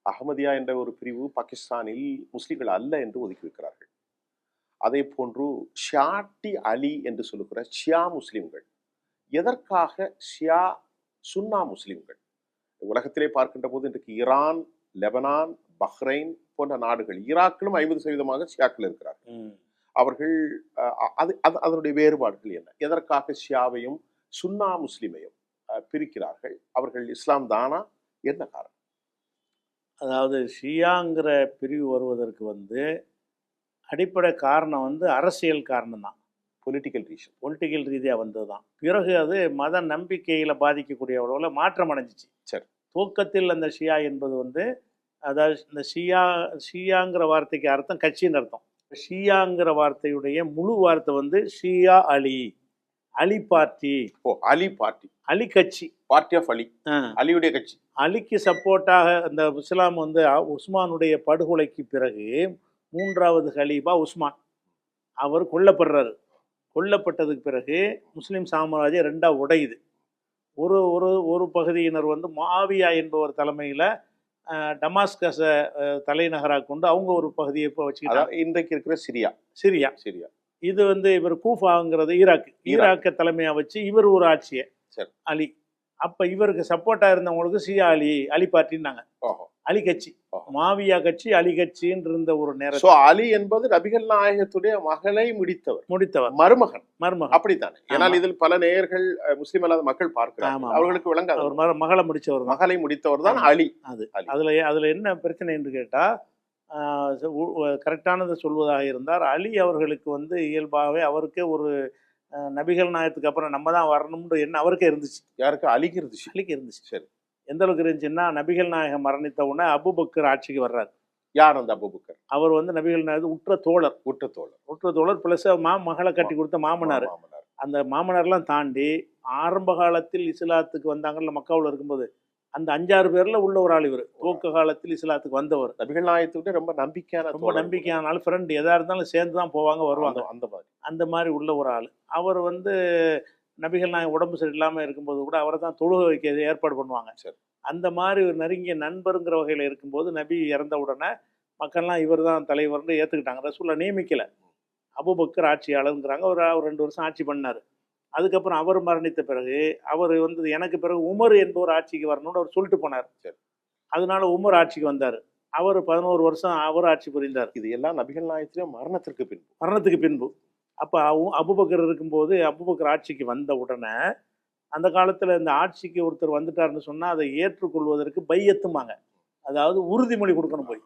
அகமதியா என்ற ஒரு பிரிவு பாகிஸ்தானில் முஸ்லிம்கள் அல்ல என்று ஒதுக்கி வைக்கிறார்கள். அதே போன்று ஷியாட்டி அலி என்று சொல்லுகிற ஷியா முஸ்லிம்கள். எதற்காக ஷியா சுன்னா முஸ்லிம்கள்? உலகத்திலே பார்க்கின்ற போது இன்றைக்கு ஈரான், லெபனான், பஹ்ரைன் போன்ற நாடுகள், ஈராக்கிலும் 50% ஷியாக்கள் இருக்கிறார்கள். அவர்கள் அதனுடைய வேறுபாடுகள் என்ன? எதற்காக ஷியாவையும் சுன்னா முஸ்லிமையும் பிரிக்கிறார்கள்? அவர்கள் இஸ்லாம் தானா? என்ன காரணம்? அதாவது ஷியாங்கிற பிரிவு வருவதற்கு அடிப்படை காரணம் அரசியல் காரணம் தான். பொலிட்டிக்கல் ரீதியாக வந்தது தான். பிறகு அது மத நம்பிக்கையில் பாதிக்கக்கூடிய அளவில் மாற்றம் அடைஞ்சிச்சு. சரி, துவக்கத்தில் அந்த ஷியா என்பது அதாவது இந்த ஷியாங்கிற வார்த்தைக்கு அர்த்தம் கட்சின்னு அர்த்தம். ஷியாங்கிற வார்த்தையுடைய முழு வார்த்தை வந்து ஷியா அலி, அலி பார்ட்டி. அலி பார்ட்டி, அலி கட்சி, பார்ட்டி ஆஃப் அலி, அலியுடைய கட்சி. அலிக்கு சப்போர்ட்டாக இந்த இஸ்லாம் வந்து உஸ்மானுடைய படுகொலைக்கு பிறகு 3வது கலீஃபா உஸ்மான் அவர் கொல்லப்படுறாரு. கொல்லப்பட்டதுக்கு பிறகு முஸ்லீம் சாம்ராஜ்யம் 2ஆ உடையுது. ஒரு ஒரு ஒரு பகுதியினர் வந்து முஆவியா என்பவர் தலைமையில் டமாஸ்கஸை தலைநகராக கொண்டு அவங்க ஒரு பகுதியை இப்போ வச்சுக்கிட்டாங்க. இன்றைக்கு இருக்கிற சிரியா. இது வந்து இவர் கூஃபாங்கிறது ஈராக்கை தலைமையாக வச்சு இவர் ஒரு ஆட்சியை அலி. அப்போ இவருக்கு சப்போர்ட்டாக இருந்தவங்களுக்கு ஷியா அலி பார்ட்டின்னாங்க. அலி கட்சி, மாவியா கட்சி, அலி கட்சின்னு இருந்த ஒரு நேரம். அலி என்பது நபிகள் நாயகத்துடைய மகளை முடித்தவர், மருமகன். அப்படித்தானே? ஏன்னால் இதில் பல நேயர்கள் முஸ்லிம் அல்லாத மக்கள் பார்க்கிறாங்க, அவர்களுக்கு விளங்காது. ஒரு மகளை முடித்தவர் தான் அலி. அதுல என்ன பிரச்சனை என்று கேட்டா, கரெக்டானதை சொல்வதாக இருந்தார், அலி அவர்களுக்கு வந்து இயல்பாகவே அவருக்கே ஒரு நபிகள் நாயகத்துக்கு அப்புறம் நம்ம தான் வரணும்னு என்ன அவருக்கே இருந்துச்சு. யாருக்கு? அலிக்கு இருந்துச்சு. சரி. எந்த அளவுக்கு இருந்துச்சுன்னா, நபிகள் நாயகம் மரணித்த உடனே அபூபக்கர் ஆட்சிக்கு வர்றாரு. யார் அந்த அபூபக்கர்? அவர் வந்து நபிகள் நாயகம் உற்ற தோழர் பிளஸ் மகளை கட்டி கொடுத்த மாமனார். அந்த மாமனார்லாம் தாண்டி ஆரம்ப காலத்தில் இஸ்லாத்துக்கு வந்தாங்கல்ல, மக்காவில் இருக்கும்போது அந்த 5-6 பேர்ல உள்ள ஒரு ஆள் இவர். துவக்க காலத்தில் இஸ்லாத்துக்கு வந்தவர். நபிகள் நாயகத்துக்கு ரொம்ப நம்பிக்கையான ஃப்ரெண்ட். எதா இருந்தாலும் சேர்ந்து தான் போவாங்க வருவாங்க. அந்த மாதிரி உள்ள ஒரு ஆள். அவர் வந்து நபிகள் நாயகம் உடம்பு சரியில்லாமல் இருக்கும்போது கூட அவரை தான் தொழுகை வைக்க ஏற்பாடு பண்ணுவாங்க. அந்த மாதிரி ஒரு நெருங்கிய நண்பருங்கிற வகையில் இருக்கும்போது நபி இறந்த உடனே மக்கள்லாம் இவர் தான் தலைவர்னு ஏற்றுக்கிட்டாங்க. ரசூலை நியமிக்கலை, அபூபக்கர் ஆட்சியாளருங்கிறாங்க. ஒரு 2 வருஷம் ஆட்சி பண்ணார். அதுக்கப்புறம் அவர் மரணித்த பிறகு அவர் வந்து எனக்கு பிறகு உமர் என்பவர் ஆட்சிக்கு வரணும்னு அவர் சொல்லிட்டு போனார். அதனால உமர் ஆட்சிக்கு வந்தார். அவர் 11 வருஷம் அவர் ஆட்சி புரிந்தார். இது எல்லாம் நபிகள் நாயகத்திலே மரணத்துக்கு பின்பு. அப்போ அபூபக்கர் இருக்கும்போது அபூபக்கர் ஆட்சிக்கு வந்த உடனே அந்த காலத்தில் இந்த ஆட்சிக்கு ஒருத்தர் வந்துட்டாருன்னு சொன்னால் அதை ஏற்றுக்கொள்வதற்கு பையத்துமாங்க, அதாவது உறுதிமொழி கொடுக்கணும். போய்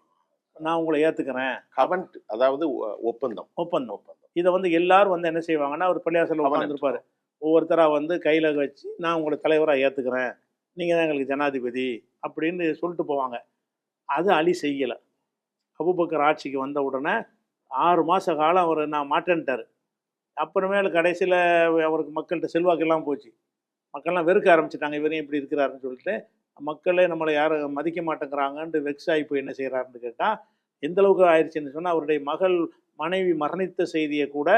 நான் உங்களை ஏற்றுக்கிறேன், கவன்ட், அதாவது ஒப்பந்தம். இதை வந்து எல்லாரும் வந்து என்ன செய்வாங்கன்னா, அவர் பள்ளியாசலில் உட்காந்துருப்பார். ஒவ்வொருத்தராக வந்து கையில் வச்சு நான் உங்களை தலைவராக ஏற்றுக்கிறேன், நீங்கள் தான் எங்களுக்கு ஜனாதிபதி அப்படின்னு சொல்லிட்டு போவாங்க. அது அலி செய்யலை. அபூபக்கர் ஆட்சிக்கு வந்த உடனே 6 மாத காலம் அவர் நான் மாட்டேன்ட்டார். அப்புறமேல கடைசியில் அவருக்கு மக்கள்கிட்ட செல்வாக்கெல்லாம் போச்சு. மக்கள்லாம் வெறுக்க ஆரம்பிச்சிட்டாங்க, இவரையும் இப்படி இருக்கிறாருன்னு சொல்லிட்டு. மக்களே நம்மளை யாரும் மதிக்க மாட்டேங்கிறாங்கன்ட்டு வெக்ஸ் ஆகி போய் என்ன செய்கிறாருன்னு கேட்டால், எந்த அளவுக்கு ஆயிடுச்சுன்னு சொன்னால், அவருடைய மனைவி மரணித்த செய்தியை கூட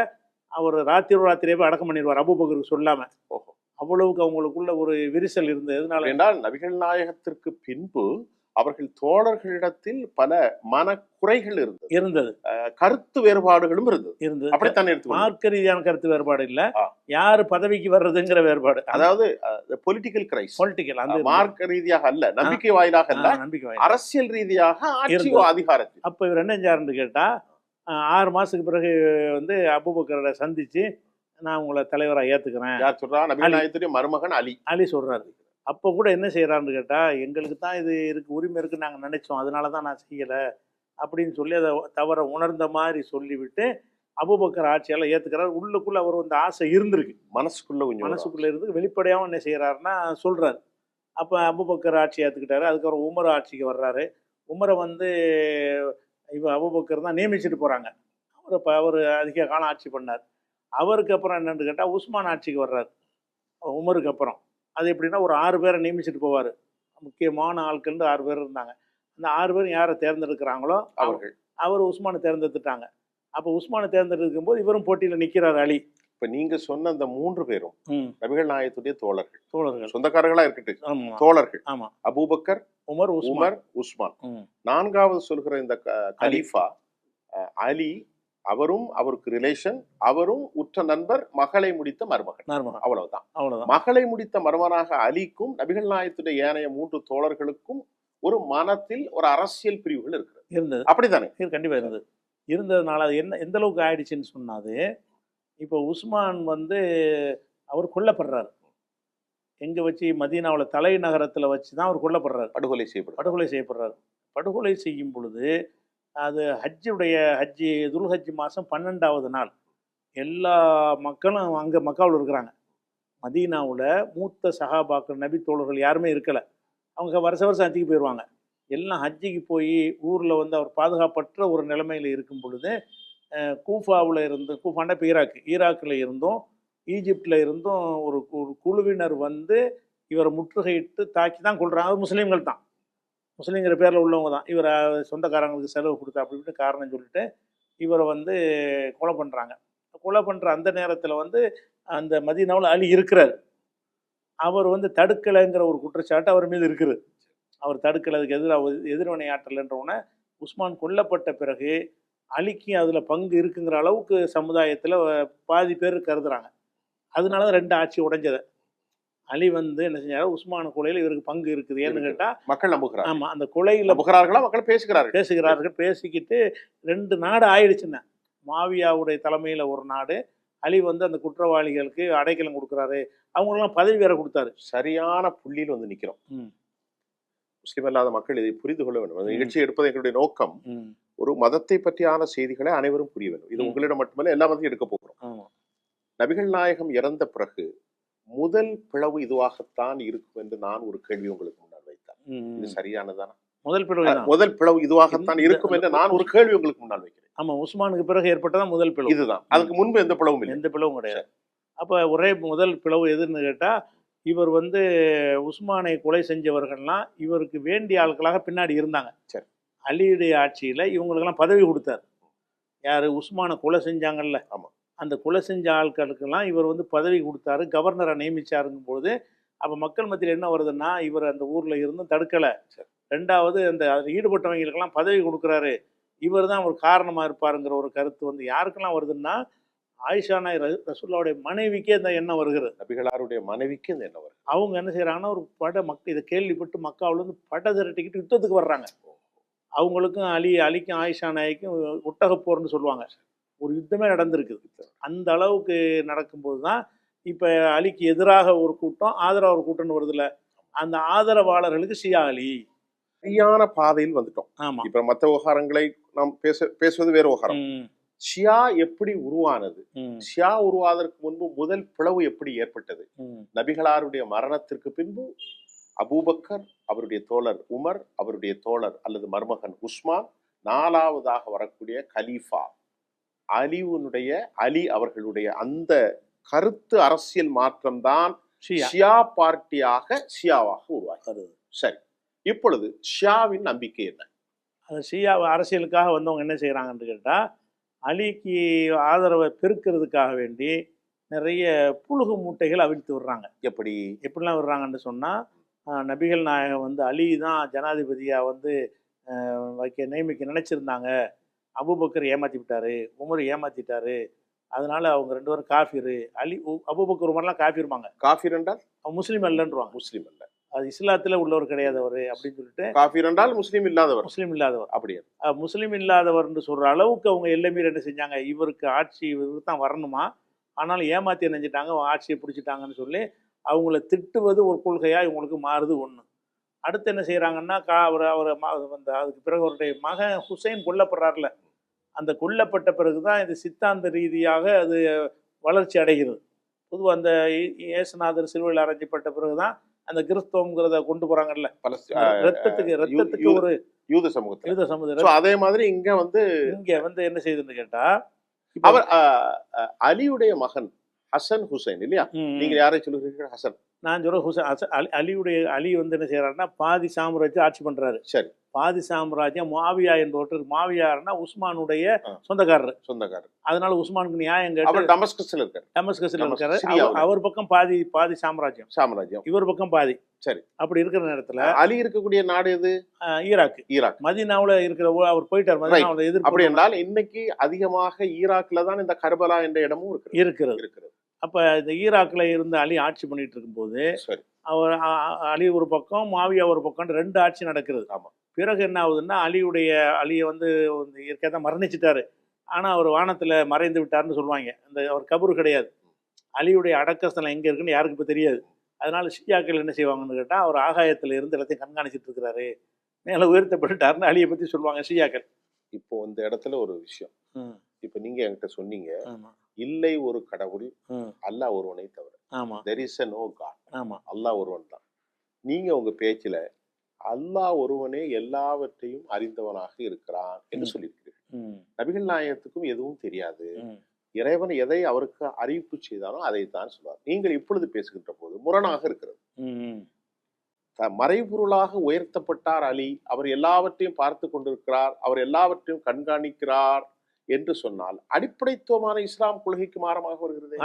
அவர் ராத்திரியே போய் அடக்கம் பண்ணிடுவார், அபூபக்கருக்கு சொல்லாமல். அவ்வளவுக்கு அவங்களுக்குள்ள ஒரு விரிசல் இருந்தது. எதனால என்றால் நபிகள் நாயகத்திற்கு பின்பு அவர்கள் தோழர்களிடத்தில் பல மனக்குறைகள் இருந்தது, கருத்து வேறுபாடுகளும் இருந்தது. அப்படித்தான் மார்க்க ரீதியான கருத்து வேறுபாடு இல்ல, யாரு பதவிக்கு வர்றதுங்கிற வேறுபாடு. அதாவது பொலிட்டிக்கல் அந்த மார்க்க ரீதியாக அல்ல, நம்பிக்கை வாயிலாக அல்ல, அரசியல் ரீதியாக ஆட்சி அதிகாரத்தில். அப்ப இவர் என்ன செஞ்சாருன்னு கேட்டா, 6 மாசத்துக்கு பிறகு வந்து அபூபக்கரை சந்திச்சு நான் உங்களை தலைவராக ஏத்துக்கிறேன். யார் சொல்றா? நபிகள் நாயகத்துடைய மருமகன் அலி சொல்றாரு. அப்போ கூட என்ன செய்கிறான்னு கேட்டால், எங்களுக்கு தான் இது உரிமை இருக்குன்னு நாங்கள் நினைச்சோம், அதனால தான் நான் செய்யலை அப்படின்னு சொல்லி அதை தவற உணர்ந்த மாதிரி சொல்லிவிட்டு அபூபக்கர் ஆட்சியால் ஏற்றுக்கிறார். உள்ளுக்குள்ளே அவர் வந்து ஆசை இருந்திருக்கு, மனசுக்குள்ளே இருந்து வெளிப்படையாகவும் என்ன செய்கிறாருன்னா சொல்கிறார். அப்போ அபூபக்கர் ஆட்சி ஏற்றுக்கிட்டாரு. அதுக்கப்புறம் உமர் ஆட்சிக்கு வர்றாரு. உமரை வந்து அபூபக்கர் தான் நியமிச்சுட்டு போகிறாங்க. அவர் அதிக காலம் ஆட்சி பண்ணார். அவருக்கு அப்புறம் என்னென்னு கேட்டால் உஸ்மான் ஆட்சிக்கு வர்றாரு. உமருக்கு அப்புறம் அது எப்படின்னா, ஒரு 6 பேரை நியமிச்சுட்டு போவார். முக்கியமான ஆட்கள்னு 6 பேர் இருந்தாங்க. அந்த 6 பேரும் யாரை தேர்ந்தெடுக்கிறாங்களோ அவர் உஸ்மானை தேர்ந்தெடுத்துட்டாங்க. அப்போ உஸ்மானை தேர்ந்தெடுக்கும் போது இவரும் போட்டியில் நிற்கிறார் அலி. இப்போ நீங்கள் சொன்ன அந்த 3 பேரும் நபிகள் நாயகத்துடைய தோழர்கள், சொந்தக்காரர்களா இருக்கட்டும், தோழர்கள். ஆமாம், அபூபக்கர், உமர், உஸ்மான். 4வது சொல்கிற இந்த கலீஃபா அலி, அவரும் அவருக்கு ரிலேஷன், அவரும் உற்ற நண்பர், மகளை முடித்த மருமகன். அவ்வளவுதான். மகளை முடித்த மருமகனாக அலிக்கும் நபிகள் நாயகத்துடைய ஏனைய 3 தோழர்களுக்கும் ஒரு மனத்தில் ஒரு அரசியல் பிரிவுகள் இருந்தது. அப்படித்தானே? கண்டிப்பா இருந்ததுனால அது எந்த அளவுக்கு ஆயிடுச்சுன்னு சொன்னாது, இப்போ உஸ்மான் வந்து அவர் கொல்லப்படுறாரு. எங்க வச்சு? மதீனாவில் தலைநகரத்தில் வச்சு தான் அவர் கொல்லப்படுறாரு, படுகொலை செய்யப்படுறாரு. படுகொலை செய்யும் பொழுது அது ஹஜ்ஜி துல்ஹஜ் மாதம் 12வது நாள். எல்லா மக்களும் அங்கே மக்காவில் இருக்கிறாங்க. மதீனாவில் மூத்த சஹாபாக்கள், நபி தோழர்கள் யாருமே இருக்கலை. அவங்க வருஷம் ஹஜ்ஜிக்கு போயிடுவாங்க. எல்லாம் ஹஜ்ஜிக்கு போய் ஊரில் வந்து அவர் பாதுகாப்பற்ற ஒரு நிலைமையில் இருக்கும் பொழுது கூஃபாவில் இருந்து, கூஃபாண்டா இப்போ ஈராக்கில் இருந்தும் ஈஜிப்டில் இருந்தும் ஒரு ஒரு குழுவினர் வந்து இவரை முற்றுகையிட்டு தாக்கி தான் கொள்கிறாங்க. அது முஸ்லீம்கள் தான், முஸ்லீம்ங்கிற பேரில் உள்ளவங்க தான். இவரை சொந்தக்காரங்களுக்கு செலவு கொடுத்தா அப்படி இப்படின்னு காரணம் சொல்லிட்டு இவரை வந்து கொலை பண்ணுறாங்க. கொலை பண்ணுற அந்த நேரத்தில் வந்து அந்த மதீனாவில் அலி இருக்கிறார். அவர் வந்து தடுக்கலைங்கிற ஒரு குற்றச்சாட்டு அவர் மீது இருக்குது. அவர் தடுக்கலை, அதுக்கு எதிர்வினை ஆற்றலைன்றவுடனே உஸ்மான் கொல்லப்பட்ட பிறகு அலிக்கு அதில் பங்கு இருக்குங்கிற அளவுக்கு சமுதாயத்தில் பாதி பேர் கருதுறாங்க. அதனால தான் 2 ஆட்சி உடைஞ்சதை. அலி வந்து என்ன செஞ்சாரு, உஸ்மான கொலையில் இவருக்கு பங்கு இருக்குது ஏன்னு கேட்டால் மக்கள் நம்புகிறாங்க. ஆமாம், அந்த கொலையில் நம்புகிறார்களா, மக்கள் பேசுகிறார்கள். பேசிக்கிட்டு 2 நாடு ஆயிடுச்சுன்னா, மாவியாவுடைய தலைமையில் ஒரு நாடு, அலி வந்து அந்த குற்றவாளிகளுக்கு அடைக்கலம் கொடுக்குறாரு, அவங்களெல்லாம் பதவி வேற கொடுத்தாரு. சரியான புள்ளியில் வந்து நிற்கிறோம். முஸ்லிம் அல்லாத மக்கள் இதை புரிந்து கொள்ள வேண்டும். அந்த நிகழ்ச்சி எடுப்பது எங்களுடைய நோக்கம், ஒரு மதத்தை பற்றியான செய்திகளை அனைவரும் புரிய வேண்டும். இது உங்களிடம் மட்டுமல்ல, எல்லா மதத்தையும் எடுக்க போகிறோம். நபிகள் நாயகம் இறந்த பிறகு முதல் பிளவு இதுவாகத்தான் இருக்கும் என்று நான் ஒரு கேள்வி உங்களுக்கு முன்னால் வைத்தேன். இது சரியானதானா? முதல் பிளவு இதுவாகத்தான் இருக்கும் என்று நான் ஒரு கேள்வி உங்களுக்கு முன்னால் வைக்கிறேன். ஆமா, உஸ்மானுக்கு பிறகு ஏற்பட்டதான் முதல் பிளவு. இதுதான். அதுக்கு முன்பு எந்த பிளவும் இல்லை. எந்த பிளவும் கிடையாது. அப்ப ஒரே முதல் பிளவு எதுன்னு கேட்டா, இவர் வந்து உஸ்மானை கொலை செஞ்சவர்கள்லாம் இவருக்கு வேண்டிய ஆட்களாக பின்னாடி இருந்தாங்க. சரி. அலியுடைய ஆட்சியில இவங்களுக்கெல்லாம் பதவி கொடுத்தார். யாரு? உஸ்மானை கொலை செஞ்சாங்கல்ல, ஆமா, அந்த கொலை செஞ்ச ஆட்களுக்கெல்லாம் இவர் வந்து பதவி கொடுத்தாரு, கவர்னரை நியமிச்சாருங்கும் போது அப்போ மக்கள் மத்தியில் என்ன வருதுன்னா, இவர் அந்த ஊரில் இருந்தும் தடுக்கலை. ரெண்டாவது அந்த அதில் ஈடுபட்டவங்களுக்கெல்லாம் பதவி கொடுக்குறாரு, இவர் தான் ஒரு காரணமாக இருப்பாருங்கிற ஒரு கருத்து வந்து யாருக்கெல்லாம் வருதுன்னா, ஆயிஷா நாய் ரசூலுல்லாஹ்வுடைய மனைவிக்கே இந்த எண்ணம் வருகிறது. நபிகளாருடைய மனைவிக்கு இந்த எண்ணம் வருது. அவங்க என்ன செய்கிறாங்கன்னா, ஒரு மக்கள் இதை கேள்விப்பட்டு மக்காவிலேருந்து படை திரட்டிக்கிட்டு யுத்தத்துக்கு வர்றாங்க. அவங்களுக்கும் அலிக்கும் ஆயிஷா நாய்க்கும் ஒட்டகப்போர்னு சொல்லுவாங்க, ஒரு யுத்தமே நடந்திருக்குது. அந்த அளவுக்கு நடக்கும்போது தான் இப்போ அலிக்கு எதிராக ஒரு கூட்டம், ஆதரவு ஒரு கூட்டம்னு வருதுல்ல, அந்த ஆதரவாளர்களுக்கு ஷியா அலி சரியான பாதையில் வந்துட்டோம். ஆமா, இப்ப மற்ற விவகாரங்களை நாம் பேசுவது வேறு விவகாரம். ஷியா எப்படி உருவானது, ஷியா உருவாவதற்கு முன்பு முதல் பிளவு எப்படி ஏற்பட்டது, நபிகளாருடைய மரணத்திற்கு பின்பு அபூபக்கர், அவருடைய தோழர் உமர், அவருடைய தோழர் அல்லது மருமகன் உஸ்மான், 4வதாக வரக்கூடிய கலீஃபா அலி அவர்களுடைய அந்த கருத்து அரசியல் மாற்றம் தான் ஷியா பார்ட்டியாக ஷியாவாக உருவாகிறது. சரி, இப்பொழுது ஷியாவின் நம்பிக்கை என்ன? அந்த ஷியா அரசியலுக்காக வந்தவங்க என்ன செய்யறாங்கன்னு கேட்டா, அலிக்கு ஆதரவை பெருக்கிறதுக்காக வேண்டி நிறைய புழுகு மூட்டைகள் அவிழ்த்து விடுறாங்க. எப்படிலாம் விடுறாங்கன்னு சொன்னா, நபிகள் நாயகம் வந்து அலி தான் ஜனாதிபதியா வந்து நியமிக்க நினைச்சிருந்தாங்க, அபூபக்கர் ஏமாத்தி விட்டாரு, உமர் ஏமாத்திட்டாரு, அதனால அவங்க 2 பேரும் காஃபிரு. அபூபக்கர் உமர்லாம் காஃபிருமாங்க. காஃபிர் என்றால் முஸ்லீம் அல்லன்றாங்க. முஸ்லீம் அல்ல, அது இஸ்லாத்துல உள்ளவர் கிடையாது அவரு அப்படின்னு சொல்லிட்டு. காஃபிர் என்றால் முஸ்லீம் இல்லாதவர். அப்படியே முஸ்லீம் இல்லாதவர்னு சொல்ற அளவுக்கு அவங்க எல்லை மீறி என்ன செஞ்சாங்க, இவருக்கு ஆட்சி இவருக்கு தான் வரணுமா, ஆனாலும் ஏமாத்தி நினைச்சிட்டாங்க, ஆட்சியை பிடிச்சிட்டாங்கன்னு சொல்லி அவங்கள திட்டுவது ஒரு கொள்கையா இவங்களுக்கு மாறுது. ஒண்ணு. அடுத்து என்ன செய்யறாங்கன்னா, அதுக்கு பிறகு அவருடைய மகன் ஹுசைன் கொல்லப்படுறாருல, அந்த கொல்லப்பட்ட பிறகுதான் இது சித்தாந்த ரீதியாக அது வளர்ச்சி அடைகிறது. பொதுவாக அந்த இயேசுநாதர் சிலுவையில் அரைஞ்சப்பட்ட பிறகுதான் அந்த கிறிஸ்தவங்கிறத கொண்டு போறாங்கல்ல, ரத்தத்துக்கு ஒரு யூத சமூகத்தில். அதே மாதிரி இங்க வந்து என்ன செய்யுதுன்னு கேட்டா, அவர் அலியுடைய மகன் ஹசன் ஹுசைன் இல்லையா? நீங்க யாரை சொல்லுறீங்க? ஹசன். நான் சொல்ற ஹுசைன். அலி வந்து என்ன செய்யறாருன்னா, பாதி சாம்ராஜ்யம் ஆட்சி பண்றாரு. சரி. பாதி சாம்ராஜ்யம் மாவியா என்பவர்கள், மாவியார்னா உஸ்மானுடைய சொந்தக்காரர். அதனால உஸ்மானுக்கு நியாயம் கேட்டு டமஸ்கஸ்ல இருக்காரு. அவர் பக்கம் பாதி சாம்ராஜ்யம், இவர் பக்கம் பாதி. சரி. அப்படி இருக்கிற நேரத்துல அலி இருக்கக்கூடிய நாடு எது? ஈராக். மதீனாவுல இருக்கிற அவர் போயிட்டார். மதீனாவுல எதிர்ப்பு. அப்படி என்றால் இன்னைக்கு அதிகமாக ஈராக்ல தான் இந்த கர்பலா என்ற இடமும் இருக்கிறது. அப்ப இந்த ஈராக்ல இருந்து அலி ஆட்சி பண்ணிட்டு இருக்கும்போது, அவர் அலி ஒரு பக்கம், மாவியா ஒரு பக்கம், 2 ஆட்சி நடக்கிறது. பிறகு என்ன ஆகுதுன்னா, அலியை வந்து இயற்கையாக தான் மரணிச்சிட்டாரு, ஆனா அவர் வானத்துல மறைந்து விட்டாருன்னு சொல்லுவாங்க. அந்த அவர் கபூர் கிடையாது. அலியுடைய அடக்கஸ்தலம் எங்க இருக்குன்னு யாருக்கு இப்ப தெரியாது. அதனால ஷியாக்கள் என்ன செய்வாங்கன்னு கேட்டா, அவர் ஆகாயத்துல இருந்து எல்லாத்தையும் கண்காணிச்சிட்டு இருக்கிறாரு, மேல உயர்த்தப்பட்டுட்டாருன்னு அலியை பத்தி சொல்லுவாங்க ஷியாக்கள். இப்போ இந்த இடத்துல ஒரு விஷயம், இப்ப நீங்க என்கிட்ட சொன்னீங்க, இல்லை ஒரு கடவுள், அல்லாஹ் ஒருவனை தவிர. ஆமா. there is a no god. ஆமா. அல்லாஹ் ஒருவன் தான். நீங்க உங்க பேச்சுல அல்லாஹ் ஒருவனே எல்லாவற்றையும் அறிந்தவனாக இருக்கிறான் என்று சொல்லியிருக்கிறீர்கள். நபிகள் நாயகத்துக்கும் எதுவும் தெரியாது. இறைவன் எதை அவருக்கு அறிவிப்பு செய்தாலும் அதைத்தான் சொல்வார். நீங்கள் இப்பொழுது பேசுகின்ற போது முரணாக இருக்கிறது. மறைபொருளாக உயர்த்தப்பட்டார் அலி, அவர் எல்லாவற்றையும் பார்த்து கொண்டிருக்கிறார், அவர் எல்லாவற்றையும் கண்காணிக்கிறார் என்று சொன்னால் அடிப்படைத்துவமான இஸ்லாம் கொள்கைக்கு மாறமாக வருகிறது.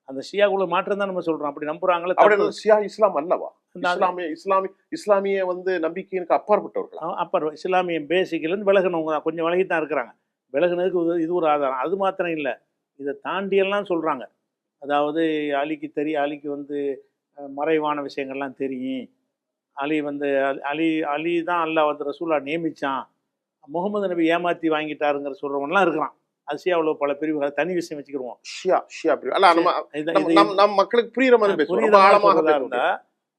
அந்த ஷியா குழு மாற்றம் தான் நம்ம சொல்றோம். அப்படி நம்புறாங்களே, ஷியா இஸ்லாம் அல்லவா? இஸ்லாமிய நம்பிக்கைக்கு அப்பாற்பட்டவர்கள். இஸ்லாமிய பேசிக்ல இருந்து விலகினவங்க கொஞ்சம் விலகித்தான் இருக்கிறாங்க. விலகினதுக்கு இது ஒரு ஆதாரம். அது மாத்திரம் இல்லை, இதை தாண்டியெல்லாம் சொல்றாங்க. அதாவது அலிக்கு வந்து மறைவான விஷயங்கள்லாம் தெரியும். அலி தான் அல்லாஹ் வந்து ரசூலா நியமிச்சான், முகமது நபி ஏமாத்தி வாங்கிட்டாருங்கிற சொல்றவன்லாம் இருக்கிறான். அசியாவில் பல பிரிவுகளை தனி விஷயம் வச்சுக்கிடுவோம். மக்களுக்கு புரியுற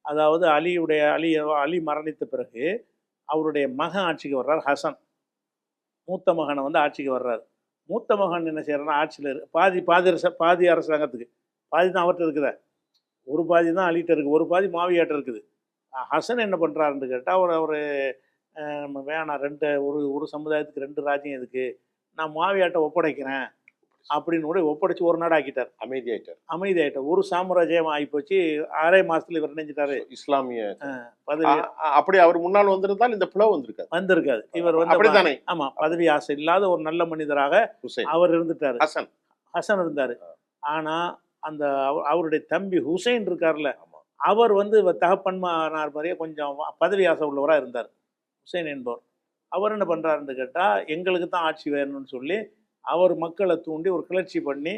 அதாவது அலி மரணித்த பிறகு அவருடைய மகன் ஆட்சிக்கு வர்றார். ஹசன் மூத்த மகனை வந்து ஆட்சிக்கு வர்றாரு. மூத்த மகன் என்ன செய்யறாருன்னா, ஆட்சியில் பாதி அரசாங்கத்துக்கு பாதி தான் அவர்கிட்ட இருக்குதா, ஒரு பாதி தான் அலிகிட்ட இருக்குது, ஒரு பாதி மாவியாட்ட இருக்குது. ஹசன் என்ன பண்ணுறாருன்னு கேட்டால், அவர் வேணாம், ஒரு சமுதாயத்துக்கு 2 ராஜ்யம் எதுக்கு, நான் மாவியாட்ட ஒப்படைக்கிறேன் அப்படின்னு கூட ஒப்படைச்சு ஒரு நாடு ஆக்கிட்டார். அமைதியாயிட்டார். ஒரு சாம்ராஜ்யம் ஆகிப்போச்சு. 6 மாசத்துல இவர் நினைச்சிட்டாரு இஸ்லாமிய பதவி. அப்படி அவர் முன்னால் வந்திருந்தால் இந்த பிளவு வந்திருக்காது. இவர் வந்து ஆமா, பதவி ஆசை இல்லாத ஒரு நல்ல மனிதராக அவர் இருந்துட்டாரு. ஹசன் இருந்தாரு. ஆனா அந்த அவருடைய தம்பி ஹுசைன் இருக்கார்ல, அவர் வந்து தகப்பன்மானார் மாதிரியே கொஞ்சம் பதவி ஆசை உள்ளவராக இருந்தார். ஹுசைன் என்பவர் அவர் என்ன பண்ணுறாருன்னு கேட்டால், எங்களுக்கு தான் ஆட்சி வேணும்னு சொல்லி அவர் மக்களை தூண்டி ஒரு கிளர்ச்சி பண்ணி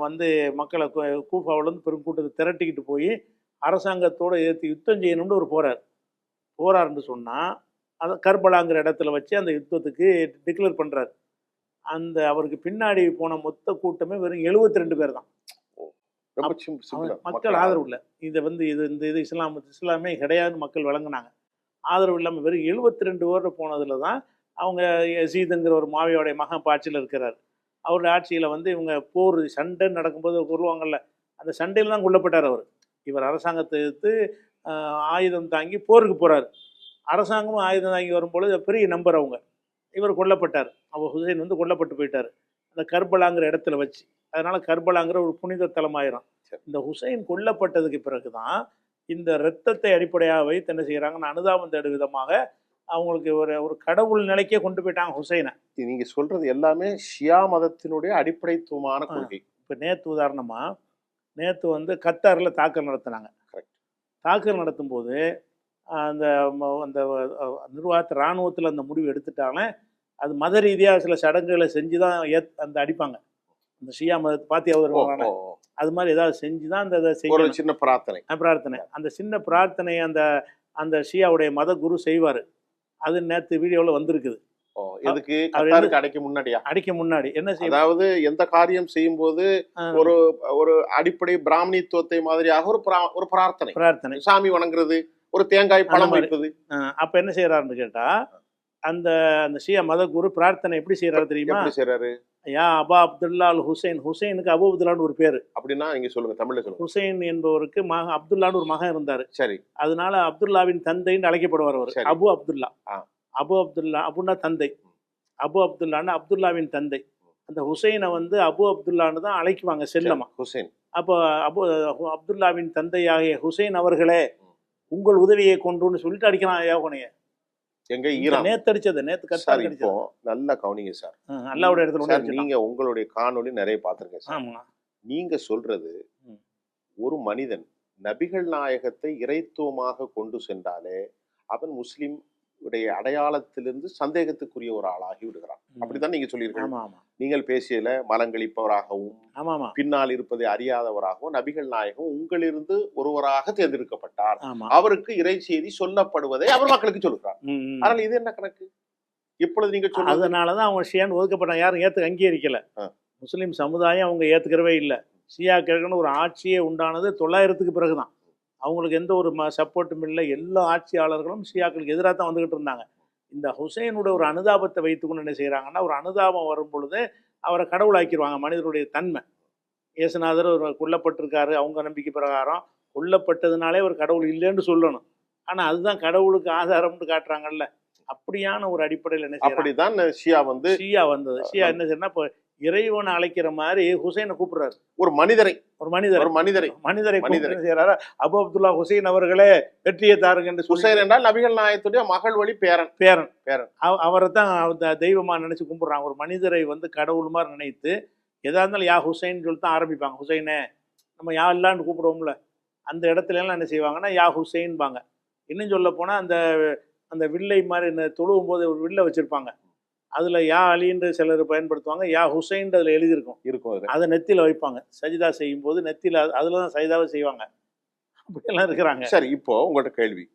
வந்து மக்களை கூஃபாவிலேருந்து பெருங்கூட்டத்தை திரட்டிக்கிட்டு போய் அரசாங்கத்தோடு எதிர்த்து யுத்தம் செய்யணும்னு ஒரு போறாருன்னு சொன்னால், அதை கர்பலாங்கிற இடத்துல வச்சு அந்த யுத்தத்துக்கு டிக்ளேர் பண்ணுறாரு. அந்த அவருக்கு பின்னாடி போன மொத்த கூட்டமே வெறும் 72 பேர் தான். மக்கள் ஆதரவு இல்லை. இதை வந்து இது இஸ்லாமே கிடையாதுன்னு மக்கள் விளங்குனாங்க. ஆதரவு இல்லாமல் வெறும் 72 பேர் போனதில் தான் அவங்க யசீதுங்கிற ஒரு மாவியோடைய மகன் ஆட்சியில் இருக்கிறார். அவருடைய ஆட்சியில் வந்து இவங்க போர் சண்டை நடக்கும்போது கொள்வாங்கல்ல, அந்த சண்டையில் தான் கொல்லப்பட்டார் அவர். இவர் அரசாங்கத்தை எடுத்து ஆயுதம் தாங்கி போருக்கு போகிறார். அரசாங்கமும் ஆயுதம் தாங்கி வரும்பொழுது பெரிய நம்பர் அவங்க. இவர் கொல்லப்பட்டார். அவர் ஹுசைன் வந்து கொல்லப்பட்டு போயிட்டார் அந்த கர்பலாங்கிற இடத்துல வச்சு. அதனால கர்பலாங்கிற ஒரு புனித தலமாயிரும். இந்த ஹுசைன் கொல்லப்பட்டதுக்கு பிறகு தான் இந்த இரத்தத்தை அடிப்படையாக வைத்து என்ன செய்யறாங்கன்னா, அனுதாபம் தேடும் விதமாக அவங்களுக்கு ஒரு கடவுள் நிலைக்கே கொண்டு போயிட்டாங்க ஹுசைனை. நீங்க சொல்றது எல்லாமே ஷியா மதத்தினுடைய அடிப்படைத்துவமான கொள்கை. இப்போ நேற்று வந்து கத்தாரில் தாக்கல் நடத்தினாங்க. தாக்கல் நடத்தும் போது அந்த நிர்வாகத்தை இராணுவத்தில் அந்த முடிவு எடுத்துட்டாலே அது மத ரீதியாக சில சடங்குகளை செஞ்சு தான் அந்த அடிப்பாங்க. அந்த ஷியா மதத்தை பாத்தியா வருவாங்க, அது மாதிரி ஏதாவது செஞ்சு தான் அந்த சின்ன பிரார்த்தனை அந்த சின்ன பிரார்த்தனை அந்த ஷியாவுடைய மத குரு செய்வார். அது நேற்று வீடியோவில் வந்திருக்குது. அடிக்க முன்னாடி என்ன செய்ய, அதாவது எந்த காரியம் செய்யும் போது ஒரு அடிப்படை பிராமணித்துவத்தை மாதிரியாக ஒரு பிரார்த்தனை சாமி வணங்குறது, ஒரு தேங்காய் பழம் வைப்பது. அப்ப என்ன செய்யறாருன்னு கேட்டா, அந்த ஷியா மத குரு பிரார்த்தனை எப்படி செய்யறாரு தெரியுமா? யா அபா அப்துல்லா அல் ஹுசைன். ஹுசைனுக்கு அபு அப்துல்லான்னு ஒரு பேரு. அப்படின்னா நீங்க சொல்லுங்க, தமிழ்ல சொல்லுங்க. ஹுசைன் என்பவருக்கு அப்துல்லான்னு ஒரு மகன் இருந்தாரு. சரி. அதனால அப்துல்லாவின் தந்தைன்னு அழைக்கப்படுவார் அவர். அபு அப்துல்லா. அபுன்னா தந்தை. அபு அப்துல்லான்னு அப்துல்லாவின் தந்தை. அந்த ஹுசைனை வந்து அபு அப்துல்லான்னு தான் அழைக்குவாங்க செல்லமா. ஹுசைன். அப்போ அப்துல்லாவின் தந்தையாகிய ஹுசைன் அவர்களே, உங்கள் உதவியை கொண்டுன்னு சொல்லிட்டு அடிக்கலாம் யோகனைய. எங்க ஈரான் நேத்து கத்தார் இப்போ நல்லா கவனிங்க சார். அல்லாஹ்வுடைய இடத்துல நீங்க உங்களுடைய காணொளி நிறைய பார்த்திருக்கேன் சார். நீங்க சொல்றது, ஒரு மனிதன் நபிகள் நாயகத்தை இறைத்துவமாக கொண்டு சென்றாலே அவன் முஸ்லிம் உடைய அடையாளத்திலிருந்து சந்தேகத்துக்குரிய ஒரு ஆளாகி விடுகிறான். அப்படித்தான் நீங்க சொல்லியிருக்கீங்க. நீங்கள் பேசியல மலங்களிப்பவராகவும் பின்னால் இருப்பதை அறியாதவராகவும் நபிகள் நாயகம் உங்களிருந்து ஒருவராக தேர்ந்தெடுக்கப்பட்டார், அவருக்கு இறை செய்தி சொல்லப்படுவதை அவர் மக்களுக்கு சொல்லுகிறார். அதனால இது என்ன கணக்கு? இப்பொழுது நீங்க சொல்ல, அதனாலதான் அவங்க ஷியான்னு ஒதுக்கப்பட்டாங்க. யாரும் ஏத்துக்க அங்கீகரிக்கல. முஸ்லிம் சமுதாயம் அவங்க ஏத்துக்கிறவே இல்லை. ஷியாக்களுக்குன்னு ஒரு ஆட்சியே உண்டானது 900க்கு பிறகுதான். அவங்களுக்கு எந்த ஒரு சப்போர்ட்டும் இல்லை. எல்லா ஆட்சியாளர்களும் ஷியாக்களுக்கு எதிராக தான் வந்துகிட்டு இருந்தாங்க. இந்த ஹுசைனுடைய ஒரு அனுதாபத்தை வைத்துக்கொண்டு என்ன செய்யறாங்கன்னா, ஒரு அனுதாபம் வரும் பொழுது அவரை கடவுளாக்கிடுவாங்க. மனிதனுடைய தன்மை. இயேசுநாதர் ஒரு கொல்லப்பட்டிருக்காரு, அவங்க நம்பிக்கை பிரகாரம் கொல்லப்பட்டதுனாலே ஒரு கடவுள் இல்லைன்னு சொல்லணும். ஆனா அதுதான் கடவுளுக்கு ஆதாரம்னு காட்டுறாங்கல்ல. அப்படியான ஒரு அடிப்படையில் என்ன செய்யறாங்க, அப்படிதான் ஷியா வந்து ஷியா வந்தது. ஷியா என்ன செய்யறா, இப்போ இறைவனை அழைக்கிற மாதிரி ஹுசைனை கூப்பிடுறாரு. ஒரு மனிதரை ஒரு மனிதரை மனிதரை கூப்பிட்டு என்ன செய்யறாரு, அபு அப்துல்லா ஹுசைன் அவர்களே வெற்றியை தாருங்க என்று ஹுசைன் என்றால் நபிகள் நாயகத்துடைய மகள் வழி பேரன். அவரை தான் தெய்வமா நினைச்சு கும்பிடுறாங்க. ஒரு மனிதரை வந்து கடவுள் மாதிரி நினைத்து எதா இருந்தாலும் யா ஹுசைன் சொல்லி தான் ஆரம்பிப்பாங்க. ஹுசைனே நம்ம யா இல்லான்னு கூப்பிடுவோம்ல, அந்த இடத்துல எல்லாம் என்ன செய்வாங்கன்னா யா ஹுசைன்பாங்க. இன்னும் சொல்ல போனா அந்த அந்த வில்லை மாதிரி தொழுவும் போது ஒரு வில்லை வச்சிருப்பாங்க. அதுல யா அலின்னு சிலர் பயன்படுத்துவாங்க, யா ஹுசைன் அதுல எழுதியிருக்கும். அதை நெத்தியில வைப்பாங்க. சஜிதா செய்யும் போது நெத்தியில அதுலதான் சஜிதாவை செய்வாங்க. அப்படியெல்லாம் இருக்கிறாங்க. சரி, இப்போ உங்கள்ட்ட கேள்வி.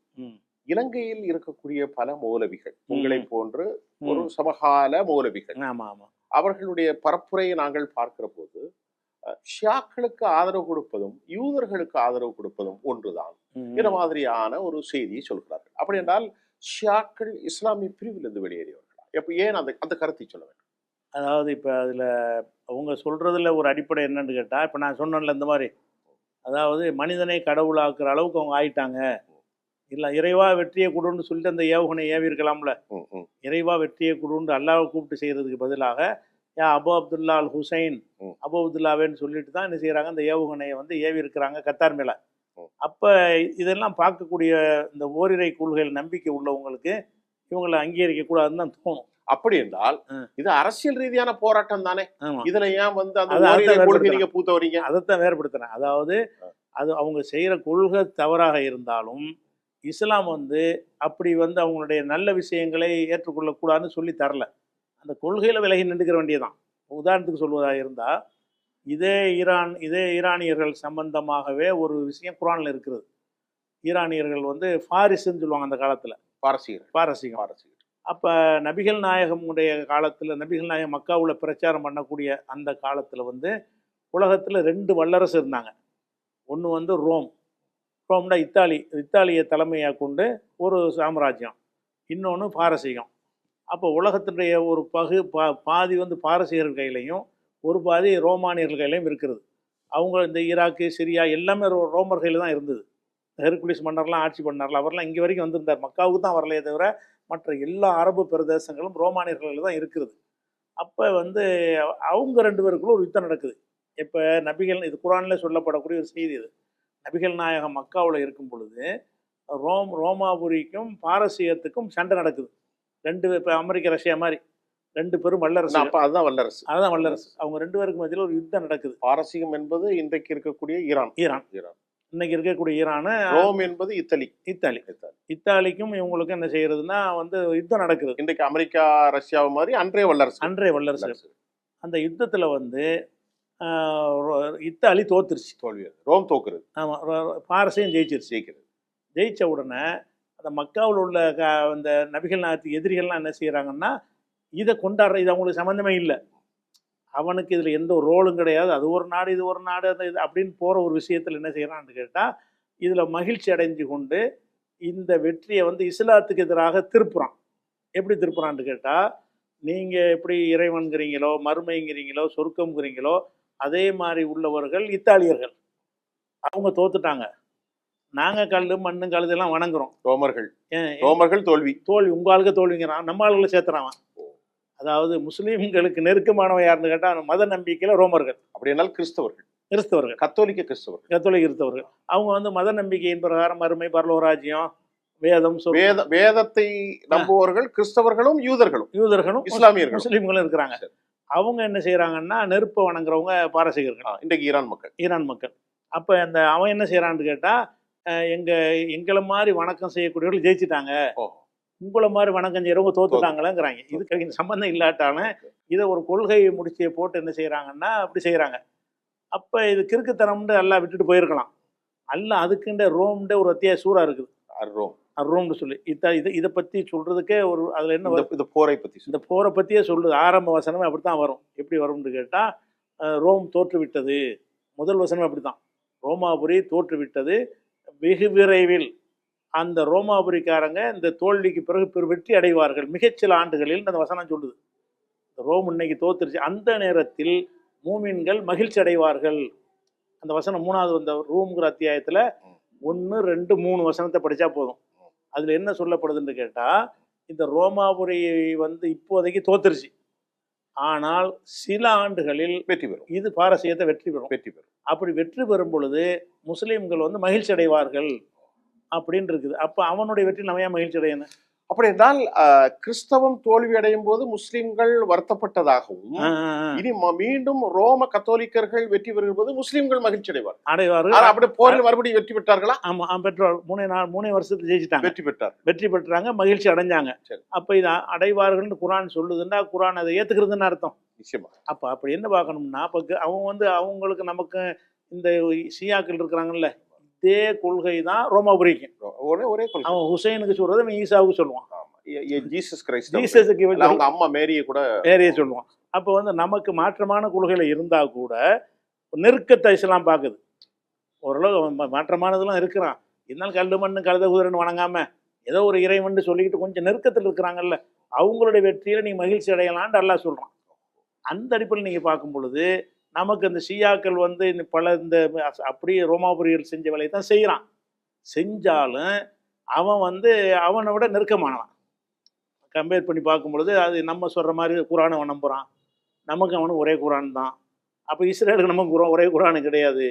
இலங்கையில் இருக்கக்கூடிய பல மௌலவிகள் உங்களை போன்று ஒரு சமகால மௌலவிகள், ஆமா ஆமா, அவர்களுடைய பரப்புரையை நாங்கள் பார்க்கிற போது ஷியாக்களுக்கு ஆதரவு கொடுப்பதும் யூதர்களுக்கு ஆதரவு கொடுப்பதும் ஒன்றுதான் இந்த மாதிரியான ஒரு செய்தியை சொல்கிறார்கள். அப்படி என்றால் ஷியாக்கள் இஸ்லாமிய பிரிவிலிருந்து வெளியேறியவர்களா? எப்ப ஏன் அந்த கருத்தை சொல்ல வேண்டும்? அதாவது இப்போ அதில் அவங்க சொல்றதுல ஒரு அடிப்படை என்னன்னு கேட்டால், இப்போ நான் சொன்னேன்ல இந்த மாதிரி, அதாவது மனிதனை கடவுளாக்குற அளவுக்கு அவங்க ஆயிட்டாங்க. இல்லை இறைவா வெற்றியை கொடுன்னு சொல்லிட்டு அந்த ஏவுகணை ஏவி இருக்கலாம்ல. இறைவா வெற்றியை கொடுன்னு அல்லாவை கூப்பிட்டு செய்யறதுக்கு பதிலாக யா அபு அப்துல்லா அல் ஹுசைன் அபு அப்துல்லாவேன்னு சொல்லிட்டு தான் என்ன செய்யறாங்க, அந்த ஏவுகணையை வந்து ஏவி இருக்கிறாங்க கத்தார் மேல. அப்ப இதெல்லாம் பார்க்கக்கூடிய இந்த ஓரிரை கொள்கையில் நம்பிக்கை உள்ளவங்களுக்கு இவங்களை அங்கீகரிக்க கூடாதுன்னு தான் தோணும். அப்படி என்றால் இது அரசியல் ரீதியான போராட்டம் தானே. இதுல ஏன் வந்து அந்த கொள்கை நீங்க பூத்த வரீங்க? அதைத்தான் வேறுபடுத்துறேன். அதாவது அது அவங்க செய்யற கொள்கை தவறாக இருந்தாலும் இஸ்லாம் வந்து அப்படி வந்து அவங்களுடைய நல்ல விஷயங்களை ஏற்றுக்கொள்ளக்கூடாதுன்னு சொல்லி தரல. அந்த கொள்கையில விலகி நின்றுக்கிற வேண்டியதான். உதாரணத்துக்கு சொல்வதாக இருந்தா, இதே ஈரானியர்கள் சம்பந்தமாகவே ஒரு விஷயம் குர்ஆன்ல இருக்கிறது. ஈரானியர்கள் வந்து ஃபாரிஸ்ன்னு சொல்லுவாங்க அந்த காலத்துல, பாரசீகம். அப்ப நபிகள் நாயகமுடைய காலத்துல, நபிகள் நாயகம் மக்காவுல பிரச்சாரம் பண்ணக்கூடிய அந்த காலத்துல வந்து உலகத்துல 2 வல்லரசு இருந்தாங்க. ஒன்று வந்து ரோம்னா இத்தாலியை தலைமையாக கொண்டு ஒரு சாம்ராஜ்யம், இன்னொன்று பாரசீகம். அப்போ உலகத்தினுடைய ஒரு பாதி வந்து பாரசீகர்கள் கையிலையும் ஒரு பாதி ரோமானியர்கள் கையிலையும் இருக்கிறது. அவங்க இந்த ஈராக்கு சிரியா எல்லாமே ரோமர் கையில் தான் இருந்தது. ஹெர்குலிஸ் மன்னர்லாம் ஆட்சி பண்ணார்ல, அவர்லாம் இங்கே வரைக்கும் வந்திருந்தார். மக்காவுக்கு தான் வரலையே தவிர மற்ற எல்லா அரபு பிரதேசங்களும் ரோமானியர்கள் தான் இருக்கிறது. அப்போ வந்து அவங்க 2 பேருக்குள்ள ஒரு யுத்தம் நடக்குது. இப்போ நபிகள், இது குர்ஆன்ல சொல்லப்படக்கூடிய ஒரு செய்தி. இது நபிகள் நாயகம் மக்காவில் இருக்கும் பொழுது ரோமாபுரிக்கும் பாரசீகத்துக்கும் சண்டை நடக்குது. 2 இப்போ அமெரிக்கா ரஷ்யா மாதிரி 2 பெரும் வல்லரசு. அதுதான் வல்லரசு. அவங்க 2 பேருக்கு மத்தியில் ஒரு யுத்தம் நடக்குது. பாரசீகம் என்பது இன்றைக்கு இருக்கக்கூடிய ஈரான். இன்னைக்கு இருக்கக்கூடிய ஈரான். ரோம் என்பது இத்தாலிக்கும் இவங்களுக்கும் என்ன செய்யறதுன்னா வந்து யுத்தம் நடக்குது. இன்றைக்கு அமெரிக்கா ரஷ்யா மாதிரி அன்றைய வல்லரசு. அந்த யுத்தத்துல வந்து இத்தாலி தோத்துருச்சு. ரோம் தோக்குறது. ஆமா, பாரசீகம் ஜெயிச்ச உடனே அந்த மக்காவில் உள்ள அந்த நபிகள் நாயகத்துக்கு எதிரிகள்லாம் என்ன செய்யறாங்கன்னா, இதை கொண்டாடுற, இது அவங்களுக்கு சம்மந்தமே இல்லை, அவனுக்கு இதில் எந்த ஒரு ரோலும் கிடையாது, அது ஒரு நாடு இது ஒரு நாடு அந்த இது அப்படின்னு போகிற ஒரு விஷயத்தில் என்ன செய்யறான்னு கேட்டால், இதில் மகிழ்ச்சி அடைஞ்சு கொண்டு இந்த வெற்றியை வந்து இஸ்லாத்துக்கு எதிராக திருப்புறான். எப்படி திருப்புறான்னு கேட்டால், நீங்கள் எப்படி இறைவன்கிறீங்களோ மறுமைங்கிறீங்களோ சொர்க்கம்ங்கிறீங்களோ அதே மாதிரி உள்ளவர்கள் இத்தாலியர்கள். அவங்க தோத்துட்டாங்க, நாங்கள் கல் மண்ணு கழுதெல்லாம் வணங்குறோம். ரோமர்கள் தோல்வி உங்கள் ஆளுக்கு தோல்விங்கிறான், நம்ம ஆளுகளை சேர்த்துறான். அதாவது முஸ்லீம்களுக்கு நெருக்கமானவன் யாருன்னு கேட்டால் மத நம்பிக்கையில் ரோமர்கள். அப்படின்னாலும் கிறிஸ்தவர்கள் கத்தோலிக்க கிறிஸ்தவர்கள். அவங்க வந்து மத நம்பிக்கையின் பிரகாரம் மறுமை, பரலோராஜ்யம், வேதம், வேதத்தை நம்புவர்கள் கிறிஸ்தவர்களும் யூதர்களும் இஸ்லாமியர்கள் முஸ்லீம்களும் இருக்கிறாங்க. அவங்க என்ன செய்யறாங்கன்னா நெருப்பை வணங்குறவங்க பாரசீகர்கள், இன்றைக்கு ஈரான் மக்கள். அப்போ அவன் என்ன செய்யறான்னு கேட்டா, எங்களை மாதிரி வணக்கம் செய்யக்கூடியவர்கள் ஜெயிச்சுட்டாங்க, உங்களை மாதிரி வணக்கம் செய்யறவங்க தோத்துட்டாங்களேங்கிறாங்க. இதுக்கு சம்பந்தம் இல்லாட்டாலும் இதை ஒரு கொள்கை முடிச்சியை போட்டு என்ன செய்யறாங்கன்னா அப்படி செய்யறாங்க. அப்ப இது கிறுக்குத்தனம்னு எல்லாம் விட்டுட்டு போயிருக்கலாம். அல்ல அதுக்குண்ட ரோம்ட ஒரு அத்தியாய சூறா இருக்குது, ரோம்னு சொல்லி. இதை பத்தி சொல்றதுக்கே ஒரு அதுல என்ன இந்த போரை பத்தியே சொல்லுது. ஆரம்ப வசனமே அப்படித்தான் வரும். எப்படி வரும்னு கேட்டா, ரோம் தோற்றுவிட்டது, முதல் வசனமே அப்படித்தான், ரோமாபுரி தோற்றுவிட்டது, வெகு விரைவில் அந்த ரோமாபுரிக்காரங்க இந்த தோல்விக்கு பிறகு வெற்றி அடைவார்கள் மிகச்சில ஆண்டுகளில் அந்த வசனம் சொல்லுது. ரோம் இன்னைக்கு தோத்துருச்சு, அந்த நேரத்தில் மூமின்கள் மகிழ்ச்சி அடைவார்கள். அந்த வசனம் 3வது அந்த ரூம்ங்கிற அத்தியாயத்தில் 1, 2, 3 வசனத்தை படித்தா போதும். அதில் என்ன சொல்லப்படுதுன்னு கேட்டால், இந்த ரோமாபுரி வந்து இப்போதைக்கு தோத்துருச்சு, ஆனால் சில ஆண்டுகளில் வெற்றி பெறும், இது பாரசீகத்தை வெற்றி பெறும். அப்படி வெற்றி பெறும் பொழுது முஸ்லீம்கள் வந்து மகிழ்ச்சி அடைவார்கள் அப்படின்னு இருக்குது. அப்போ அவனுடைய வெற்றி நம்ம ஏன் மகிழ்ச்சி அடையணும்? அப்படி என்றால் கிறிஸ்தவம் தோல்வி அடையும் போது முஸ்லிம்கள் வருத்தப்பட்டதாகவும், இனி மீண்டும் ரோம கத்தோலிக்கர்கள் வெற்றி பெறும் போது முஸ்லிம்கள் மகிழ்ச்சி அடைவார்கள். அப்படி போரில் மறுபடியும் வெற்றி பெற்றார்களா? ஆமா, பெற்றார். 3 வருஷத்துல ஜெயிச்சிட்டாங்க, வெற்றி பெற்றாங்க, மகிழ்ச்சி அடைஞ்சாங்க. அப்ப இதை அடைவார்கள் குரான் சொல்லுதுன்னா குரான் அதை ஏத்துக்கிறதுன்னு அர்த்தம். நிச்சயமா. அப்ப அப்படி என்ன பார்க்கணும்னா, அப்ப அவங்க வந்து அவங்களுக்கு நமக்கு இந்த ஷியாக்கள் இருக்கிறாங்கல்ல, இதே கொள்கை தான் ரோமாபுரிக்கு. ஒரே கொள்கை. அவன் ஹுசைனுக்கு சொல்றது அவன் ஈசாவுக்கு சொல்லுவான். அவங்க அம்மா மேரியை சொல்லுவான். அப்ப வந்து நமக்கு மாற்றமான கொள்கையில இருந்தா கூட நெருக்கத்தை இஸ்லாம் பார்க்குது. ஓரளவு மாற்றமானதெல்லாம் இருக்கிறான், இருந்தாலும் கல்லு மண்ணு கழுத குதிரைன்னு வணங்காம ஏதோ ஒரு இறைவன் சொல்லிக்கிட்டு கொஞ்சம் நெருக்கத்தில் இருக்கிறாங்கல்ல, அவங்களுடைய வெற்றியில நீங்க மகிழ்ச்சி அடையலான்னு அல்லாஹ் சொல்றான். அந்த அடிப்படையில் நீங்க பார்க்கும் பொழுது நமக்கு இந்த ஷியாக்கள் வந்து பல இந்த அப்படியே ரோமாபுரிகள் செஞ்ச வேலையை தான் செய்கிறான். செஞ்சாலும் அவன் வந்து அவனை விட நெருக்கமானவன். கம்பேர் பண்ணி பார்க்கும் பொழுது அது நம்ம சொல்கிற மாதிரி குரானை அவன் நம்புகிறான், நமக்கு அவனுக்கு ஒரே குரான் தான். அப்போ இஸ்ரேலுக்கு நமக்கு ஒரே குரானு கிடையாது,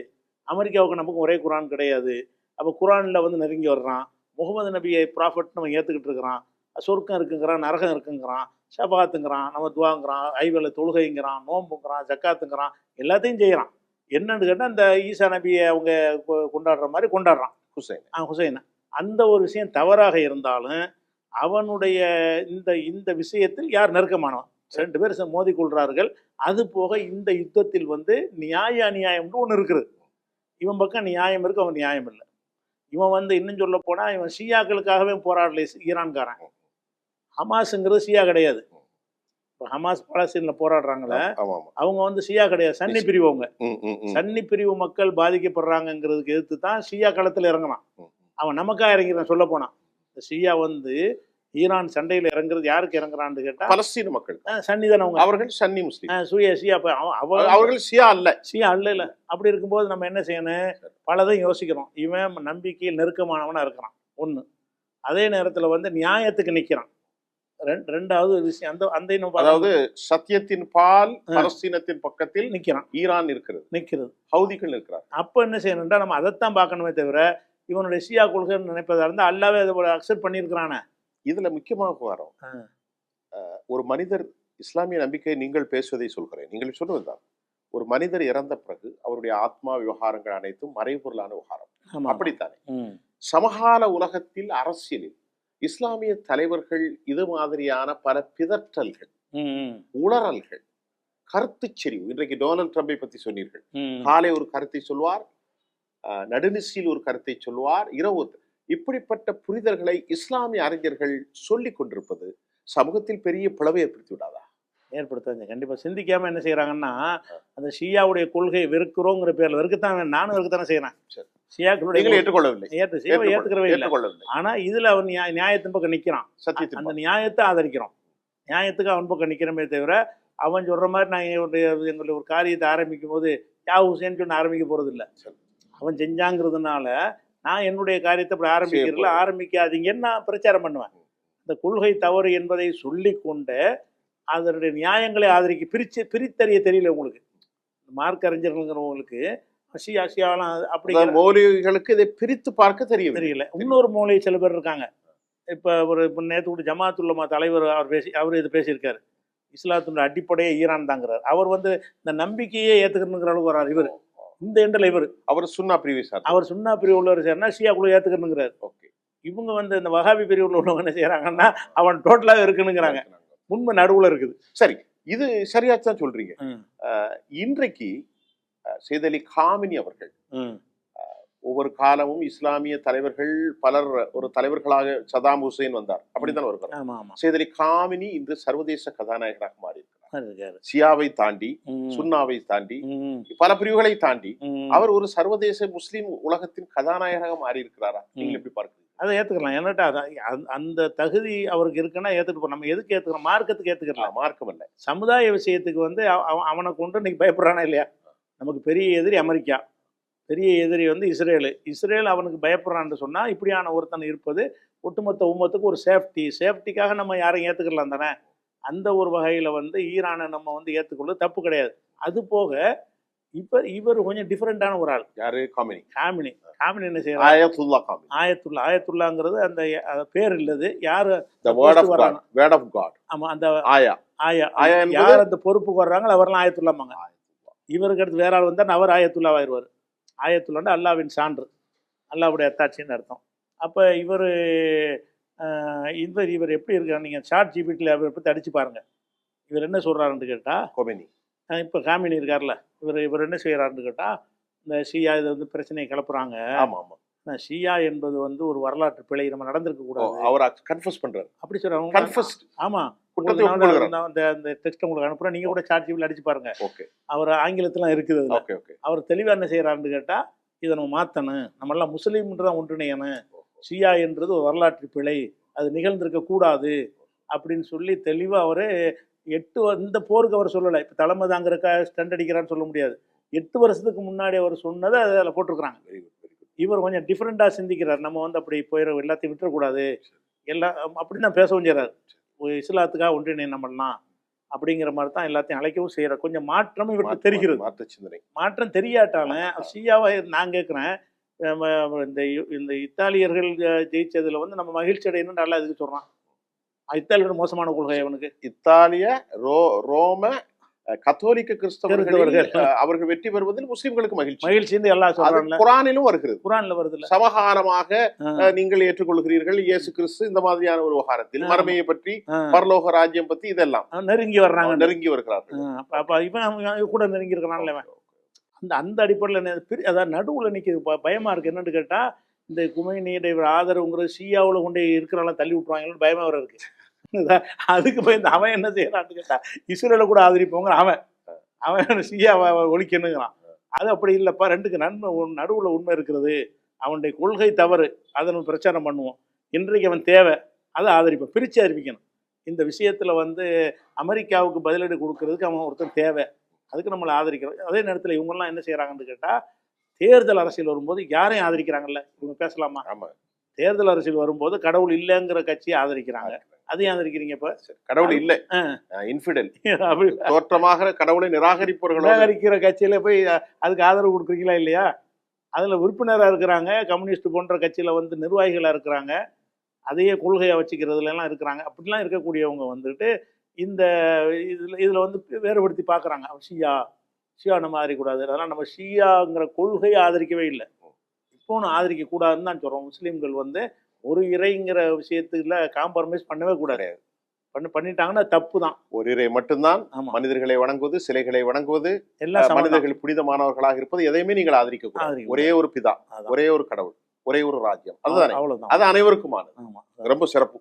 அமெரிக்காவுக்கு நமக்கு ஒரே குரான் கிடையாது. அப்போ குரானில் வந்து நெருங்கி வர்றான். முகமது நபியை ப்ராஃபட் நம்ம ஏற்றுக்கிட்டு இருக்கிறான். சொர்க்கம் இருக்குங்கிறான், நரகம் இருக்குங்கிறான், ஷபாத்துங்கிறான், நம்ம துவாங்கிறான், ஐவேளை தொழுகைங்கிறான், நோம்புங்கிறான், ஜக்காத்துங்கிறான், எல்லாத்தையும் செய்கிறான். என்னன்னு கேட்டால் இந்த ஈசா நபியை அவங்க கொண்டாடுற மாதிரி கொண்டாடுறான் ஹுசைனை. அந்த ஒரு விஷயம் தவறாக இருந்தாலும் அவனுடைய இந்த விஷயத்தில் யார் நெருக்கமானவன்? 2 பேர் மோதி கொள்றார்கள். அது போக இந்த யுத்தத்தில் வந்து நியாய அநியாயம்னு ஒன்று இருக்குது. இவன் பக்கம் நியாயம் இருக்கு, அவன் நியாயம் இல்லை. இவன் வந்து இன்னும் சொல்ல போனா இவன் ஷியாக்களுக்காகவே போராடல. ஈரான்காரன் ஹமாஸுங்கிறது ஷியா கிடையாது. இப்போ ஹமாஸ் பாலஸ்தீன்ல போராடுறாங்களே, அவங்க வந்து ஷியா கிடையாது, சன்னி பிரிவு. அவங்க சன்னி பிரிவு மக்கள் பாதிக்கப்படுறாங்கிறதுக்கு எதிர்த்து தான் ஷியா களத்தில் இறங்கினான். அவன் நமக்காக இறங்கிறான். சொல்ல போனான், இந்த ஷியா வந்து ஈரான் சண்டையில் இறங்குறது யாருக்கு இறங்குறான்னு கேட்டா பலஸ்தீன மக்கள். சன்னி தானே அவங்க, அவர்கள் சன்னி முஸ்லீம், ஷியா. அவர்கள் ஷியா அல்ல. இல்லை. அப்படி இருக்கும்போது நம்ம என்ன செய்யணும்? பலதையும் யோசிக்கிறோம். இவன் நம்பிக்கையில் நெருக்கமானவனா இருக்கிறான் ஒன்று, அதே நேரத்தில் வந்து நியாயத்துக்கு நிற்கிறான். ரெண்டாவது விஷயம் அதாவது சத்தியத்தின் பால் பலஸ்தீனத்தின் பக்கத்தில் நிற்கிறான். ஈரான் நிற்கிறது, ஹவுதிகள் இருக்கிறார். அப்போ என்ன செய்யணும்டா, நம்ம அதைத்தான் பார்க்கணுமே தவிர இவனுடைய ஷியா கொள்கைன்னு நினைப்பதா இருந்தால் அல்லாவே அதை அக்செப்ட் பண்ணியிருக்கிறானே. இதுல முக்கியமாக வரும் ஒரு மனிதர் இஸ்லாமிய நம்பிக்கை. நீங்கள் பேசுவதை சொல்கிறேன், நீங்கள் சொல்லுவதுதான். ஒரு மனிதர் இறந்த பிறகு அவருடைய ஆத்மா விவகாரங்கள் அனைத்தும் மறைபொருளான விவகாரம். அப்படித்தானே சமகால உலகத்தில் அரசியலில் இஸ்லாமிய தலைவர்கள் இது மாதிரியான பல பிதற்றல்கள், உளறல்கள், கருத்து செறிவு. இன்றைக்கு டொனால்ட் ட்ரம்பை பத்தி சொன்னீர்கள். காலை ஒரு கருத்தை சொல்வார், நடுநிசியில் ஒரு கருத்தை சொல்வார், இரவு. இப்படிப்பட்ட புரிதல்களை இஸ்லாமிய அறிஞர்கள் சொல்லிக் கொண்டிருப்பது சமூகத்தில் பெரிய பிளவை ஏற்படுத்தி விடாதா? ஏற்படுத்தாங்க. கண்டிப்பா சிந்திக்காம என்ன செய்யறாங்கன்னா, அந்த ஷியாவுடைய கொள்கையை வெறுக்கிறோங்கிற பேர்ல வெறுக்கத்தான், நானும் வெறுக்கத்தானே செய்யறேன். ஏற்றுக்கொள்ளவே இல்லை. ஆனா இதுல அவன் நியாயத்தின் பக்கம் நிக்கிறான், அந்த நியாயத்தை ஆதரிக்கிறோம், நியாயத்துக்கு அவன் பக்கம் நிக்கிறமே தவிர அவன் சொல்ற மாதிரி நான் எங்களுடைய ஒரு காரியத்தை ஆரம்பிக்கும் போது யா ஹுசேன் சொன்ன ஆரம்பிக்க போறது இல்லை. அவன் செஞ்சாங்கிறதுனால நான் என்னுடைய காரியத்தை இப்படி ஆரம்பிக்காதீங்கன்னு நான் பிரச்சாரம் பண்ணுவேன். இந்த கொள்கை தவறு என்பதை சொல்லி கொண்டு அதனுடைய நியாயங்களை ஆதரிக்க பிரித்தறிய தெரியல உங்களுக்கு. மார்க் அறிஞர்களுங்கிறவங்களுக்கு அப்படி மௌலிகளுக்கு இதை பிரித்து பார்க்க தெரியல. இன்னொரு மௌலி சில பேர் இருக்காங்க. இப்போ நேற்று கூட ஜமாத்துல்லமா தலைவர் அவர் இது பேசியிருக்காரு. இஸ்லாத்தினுடைய அடிப்படையே ஈரான் தாங்கிறார். அவர் வந்து இந்த நம்பிக்கையே ஏத்துக்கணுங்கிற அளவுக்கு வர்றாரு. இவர் இந்த எண்டில் அவர் சுன்னா பிரிவு சார், அவர் சுன்னா பிரிவு உள்ளவர் சேர்னா ஷியா குழு ஏத்துக்கணுங்கிறார். இவங்க வந்து இந்த வஹாபி பிரிவுல உள்ளவங்க என்ன செய்யறாங்கன்னா அவன் டோட்டலாக இருக்குனுங்கிறாங்க. உண்மை நடுவுல இருக்குது. சரி, இது சரியாச்சுதான் சொல்றீங்க. இன்றைக்கு சையத் அலி காமினி அவர்கள் ஒவ்வொரு காலமும் இஸ்லாமிய தலைவர்கள் பலர் ஒரு தலைவர்களாக சதாம் ஹுசேன் வந்தார், அப்படித்தான் வருகிறார். சையத் அலி காமினி இன்று சர்வதேச கதாநாயகராக மாறி இருக்கிறார். ஷியாவை தாண்டி, சுன்னாவை தாண்டி, பல பிரிவுகளை தாண்டி அவர் ஒரு சர்வதேச முஸ்லிம் உலகத்தின் கதாநாயகராக மாறி இருக்கிறாரா? நீங்க எப்படி பார்க்கிறீங்க? அதை ஏத்துக்கலாம். ஏன்னாட்டா அந்த தகுதி அவருக்கு இருக்குன்னா ஏத்துட்டு நம்ம எதுக்கு ஏத்துக்கிறோம்? மார்க்கத்துக்கு ஏத்துக்கலாம். மார்க்கம் இல்லை, சமுதாய விஷயத்துக்கு வந்து அவனை கொண்டு இன்னைக்கு பயப்படுறானா இல்லையா? நமக்கு பெரிய எதிரி அமெரிக்கா, பெரிய எதிரி வந்து இஸ்ரேல் அவனுக்கு பயப்படுறான்னு சொன்னால் இப்படியான ஒருத்தன் இருப்பது ஒட்டுமொத்த உம்மத்துக்கு ஒரு சேஃப்டிக்காக நம்ம யாரையும் ஏற்றுக்கலாம் தானே. அந்த ஒரு வகையில் வந்து ஈரானை நம்ம வந்து ஏற்றுக்கொள்வது தப்பு கிடையாது. அது போக இவர் கொஞ்சம் டிஃப்ரெண்டான ஒரு ஆள். யாரு? காமினி என்ன செய்யறாரு? ஆயத்துல்லாங்கிறது அந்த பேர் இல்லது. யாரு ஆமா அந்த ஆயா யார் அந்த பொறுப்புக்கு வர்றாங்களோ அவரெல்லாம் ஆயத்துல்லாமாங்க. இவருக்கு அடுத்து வேற ஆள் வந்தால் அவர் ஆயத்துல்லாவாயிருவார். ஆயத்துல்லான்னு அல்லாவின் சான்று, அல்லாவுடைய அத்தாட்சின்னு அர்த்தம். அப்போ இவர் எப்படி இருக்காரு? நீங்கள் சாட் ஜிபிடியில் அவரை பற்றி அடிச்சு பாருங்க. இவர் என்ன சொல்கிறாருன்னு கேட்டால், இப்போ காமினி இருக்கார்ல, இவர் என்ன செய்கிறாருன்னு கேட்டால், இந்த ஷியா இதை வந்து பிரச்சனையை கிளப்புறாங்க. ஷியா என்பது வந்து ஒரு வரலாற்று பிழை, நம்ம நடந்திருக்க கூடாது. அவர் கன்ஃபஸ் பண்றாரு. அப்படி சொல்றாங்க. ஆமா, அந்த டெக்ஸ்ட் உங்களுக்கு அனுப்புறேன், நீங்க கூட சாட் ஜிபிடியில் அடிச்சு பாருங்க. அவர் ஆங்கிலத்திலாம் இருக்குது. அவர் தெளிவாக என்ன செய்யறாருன்னு கேட்டால், இதை நம்ம மாற்றணும், நம்மளாம் முஸ்லீம்ன்றதான் ஒன்றிணையணும், ஷியா என்றது ஒரு வரலாற்று பிழை, அது நிகழ்ந்திருக்க கூடாது அப்படின்னு சொல்லி தெளிவாக அவர் இந்த போருக்கு அவர் சொல்லலை. இப்போ தலைமை தாங்கிறக்கா ஸ்டண்ட் அடிக்கிறான்னு சொல்ல முடியாது. 8 வருஷத்துக்கு முன்னாடி அவர் சொன்னதை அதில் போட்டிருக்கிறாங்க. இவர் கொஞ்சம் டிஃப்ரெண்டாக சிந்திக்கிறார். நம்ம வந்து அப்படி போயிட எல்லாத்தையும் விட்டுறக்கூடாது, எல்லாம் அப்படி தான் பேசவும் செய்கிறார். இஸ்லாத்துக்காக ஒன்றிணைய நம்மளாம் அப்படிங்கிற மாதிரி தான் எல்லாத்தையும் அழைக்கவும் செய்கிறார். கொஞ்சம் மாற்றமும் இவருக்கு தெரிகிறது. மாற்றம் தெரியாட்டாலும் ஷியாவை நான் கேட்குறேன், இந்த இத்தாலியர்கள் ஜெயிச்சதுல வந்து நம்ம மகிழ்ச்சி அடையணும்னு நல்லா இதுக்கு சொல்றான். இத்தாலியர்கள் மோசமான கொள்கை அவனுக்கு. இத்தாலிய ரோம கத்தோலிக்க கிறிஸ்தவர்கள் அவர்கள் வெற்றி பெறுவதில் முஸ்லிம்களுக்கு மகிழ்ச்சி எல்லாம் சொல்றாங்க. குர்ஆனிலும் வருகிறது. குர்ஆன்ல வருது. சமகாலமாக நீங்கள் ஏற்றுக்கொள்கிறீர்கள் இயேசு கிறிஸ்து இந்த மாதிரியான ஒரு விவகாரத்தில் மறுமையை பற்றி, பரலோக ராஜ்யம் பற்றி இதெல்லாம் நெருங்கி வருகிறார்கள். அப்ப இவன் கூட நெருங்கி இருக்கிறான்ல. அந்த அடிப்படையில் அதாவது நடுவில் நிற்க பயமா இருக்கு. என்னன்னு கேட்டா, இந்த குமைனியுடைய ஆதரவுங்கிறது ஷியாவில் கொண்டு இருக்கிறவங்களாம் தள்ளி விட்டுருவாங்கன்னு பயமா வர இருக்கு. அதுக்கு போய் இந்த அவன் என்ன செய்யறான்னு கேட்டா, இஸ்ரேலை கூட ஆதரிப்போங்க. அவன் ஷியாவை ஒழிக்கணுங்கிறான். அது அப்படி இல்லைப்பா, ரெண்டுக்கு நடுவில் உண்மை இருக்கிறது. அவனுடைய கொள்கை தவறு, அதை நம்ம பிரச்சாரம் பண்ணுவோம். இன்றைக்கு அவன் தேவை, அதை ஆதரிப்போம், பிரித்து அறிவிக்கணும். இந்த விஷயத்துல வந்து அமெரிக்காவுக்கு பதிலடி கொடுக்கறதுக்கு அவன் ஒருத்தன் தேவை, அதுக்கு நம்மளை ஆதரிக்கிறோம். அதே நேரத்தில் இவங்கெல்லாம் என்ன செய்யறாங்கன்னு கேட்டால், தேர்தல் அரசியல் வரும்போது யாரையும் ஆதரிக்கிறாங்கல்ல, இவங்க பேசலாமா? தேர்தல் அரசியல் வரும்போது கடவுள் இல்லைங்கிற கட்சியை ஆதரிக்கிறாங்க. அதையும் ஆதரிக்கிறீங்க. இப்ப கடவுள் இல்லை, இன்ஃபிடல், தோற்றமாக கடவுளை நிராகரிக்கிற கட்சியில போய் அதுக்கு ஆதரவு கொடுக்குறீங்களா இல்லையா? அதுல உறுப்பினராக இருக்கிறாங்க, கம்யூனிஸ்ட் போன்ற கட்சியில வந்து நிர்வாகிகளா இருக்கிறாங்க, அதையே கொள்கையா வச்சுக்கிறதுல எல்லாம் இருக்கிறாங்க. அப்படிலாம் இருக்கக்கூடியவங்க வந்துட்டு இந்த இதில் வந்து வேறுபடுத்தி பார்க்குறாங்க. ஷியா நம்ம ஆதரிக்கக்கூடாது, அதனால் நம்ம ஷியாங்கிற கொள்கையை ஆதரிக்கவே இல்லை, இப்போ ஒன்று ஆதரிக்கக்கூடாதுன்னு தான் சொல்கிறோம். முஸ்லீம்கள் வந்து ஒரு இறைங்கிற விஷயத்துல காம்ப்ரமைஸ் பண்ணவே கூடாது. பண்ணிட்டாங்கன்னா தப்பு தான். ஒரு இறை மட்டும்தான். மனிதர்களை வணங்குவது, சிலைகளை வணங்குவது, எல்லா மனிதர்கள் புனிதமானவர்களாக இருப்பது எதையுமே நீங்கள் ஆதரிக்க கூடாது. ஒரே ஒரு பிதா, ஒரே ஒரு கடவுள், ஒரே ஒரு ராஜ்யம், அதுதான். அவ்வளவுதான். அது அனைவருக்குமானது. ரொம்ப சிறப்பு.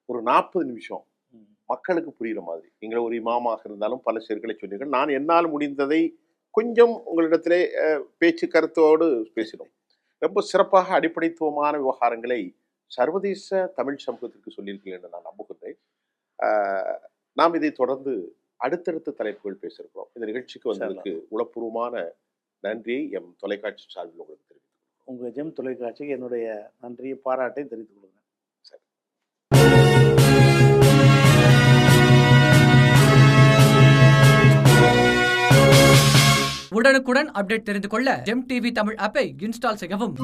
ஒரு 40 நிமிஷம் மக்களுக்கு புரியுற மாதிரி நீங்கள் ஒரு இமாமாக இருந்தாலும் பல செயல்களை சொன்னீர்கள். நான் என்னால் முடிந்ததை கொஞ்சம் உங்களிடத்திலே பேச்சு கருத்தோடு பேசினோம். ரொம்ப சிறப்பாக அடிப்படைத்துவமான விவகாரங்களை சர்வதேச தமிழ் சமூகத்திற்கு சொல்லியிருக்கீர்கள் என்று நான் நம்புகின்றேன். நாம் இதை தொடர்ந்து அடுத்தடுத்த தலைப்புகள் பேசியிருக்கிறோம். இந்த நிகழ்ச்சிக்கு வந்ததுக்கு உளப்பூர்வமான நன்றியை எம் தொலைக்காட்சி சார்பில் உங்களுக்கு தெரிவித்துக் கொள்கிறேன். உங்கள் ஜெம் தொலைக்காட்சிக்கு என்னுடைய நன்றியை, பாராட்டையும் தெரிவித்துக் கொள்கிறேன். உடனுக்குடன் அப்டேட் தெரிந்து கொள்ள ஜெம் டிவி தமிழ் ஆப்பை இன்ஸ்டால் செய்யவும்.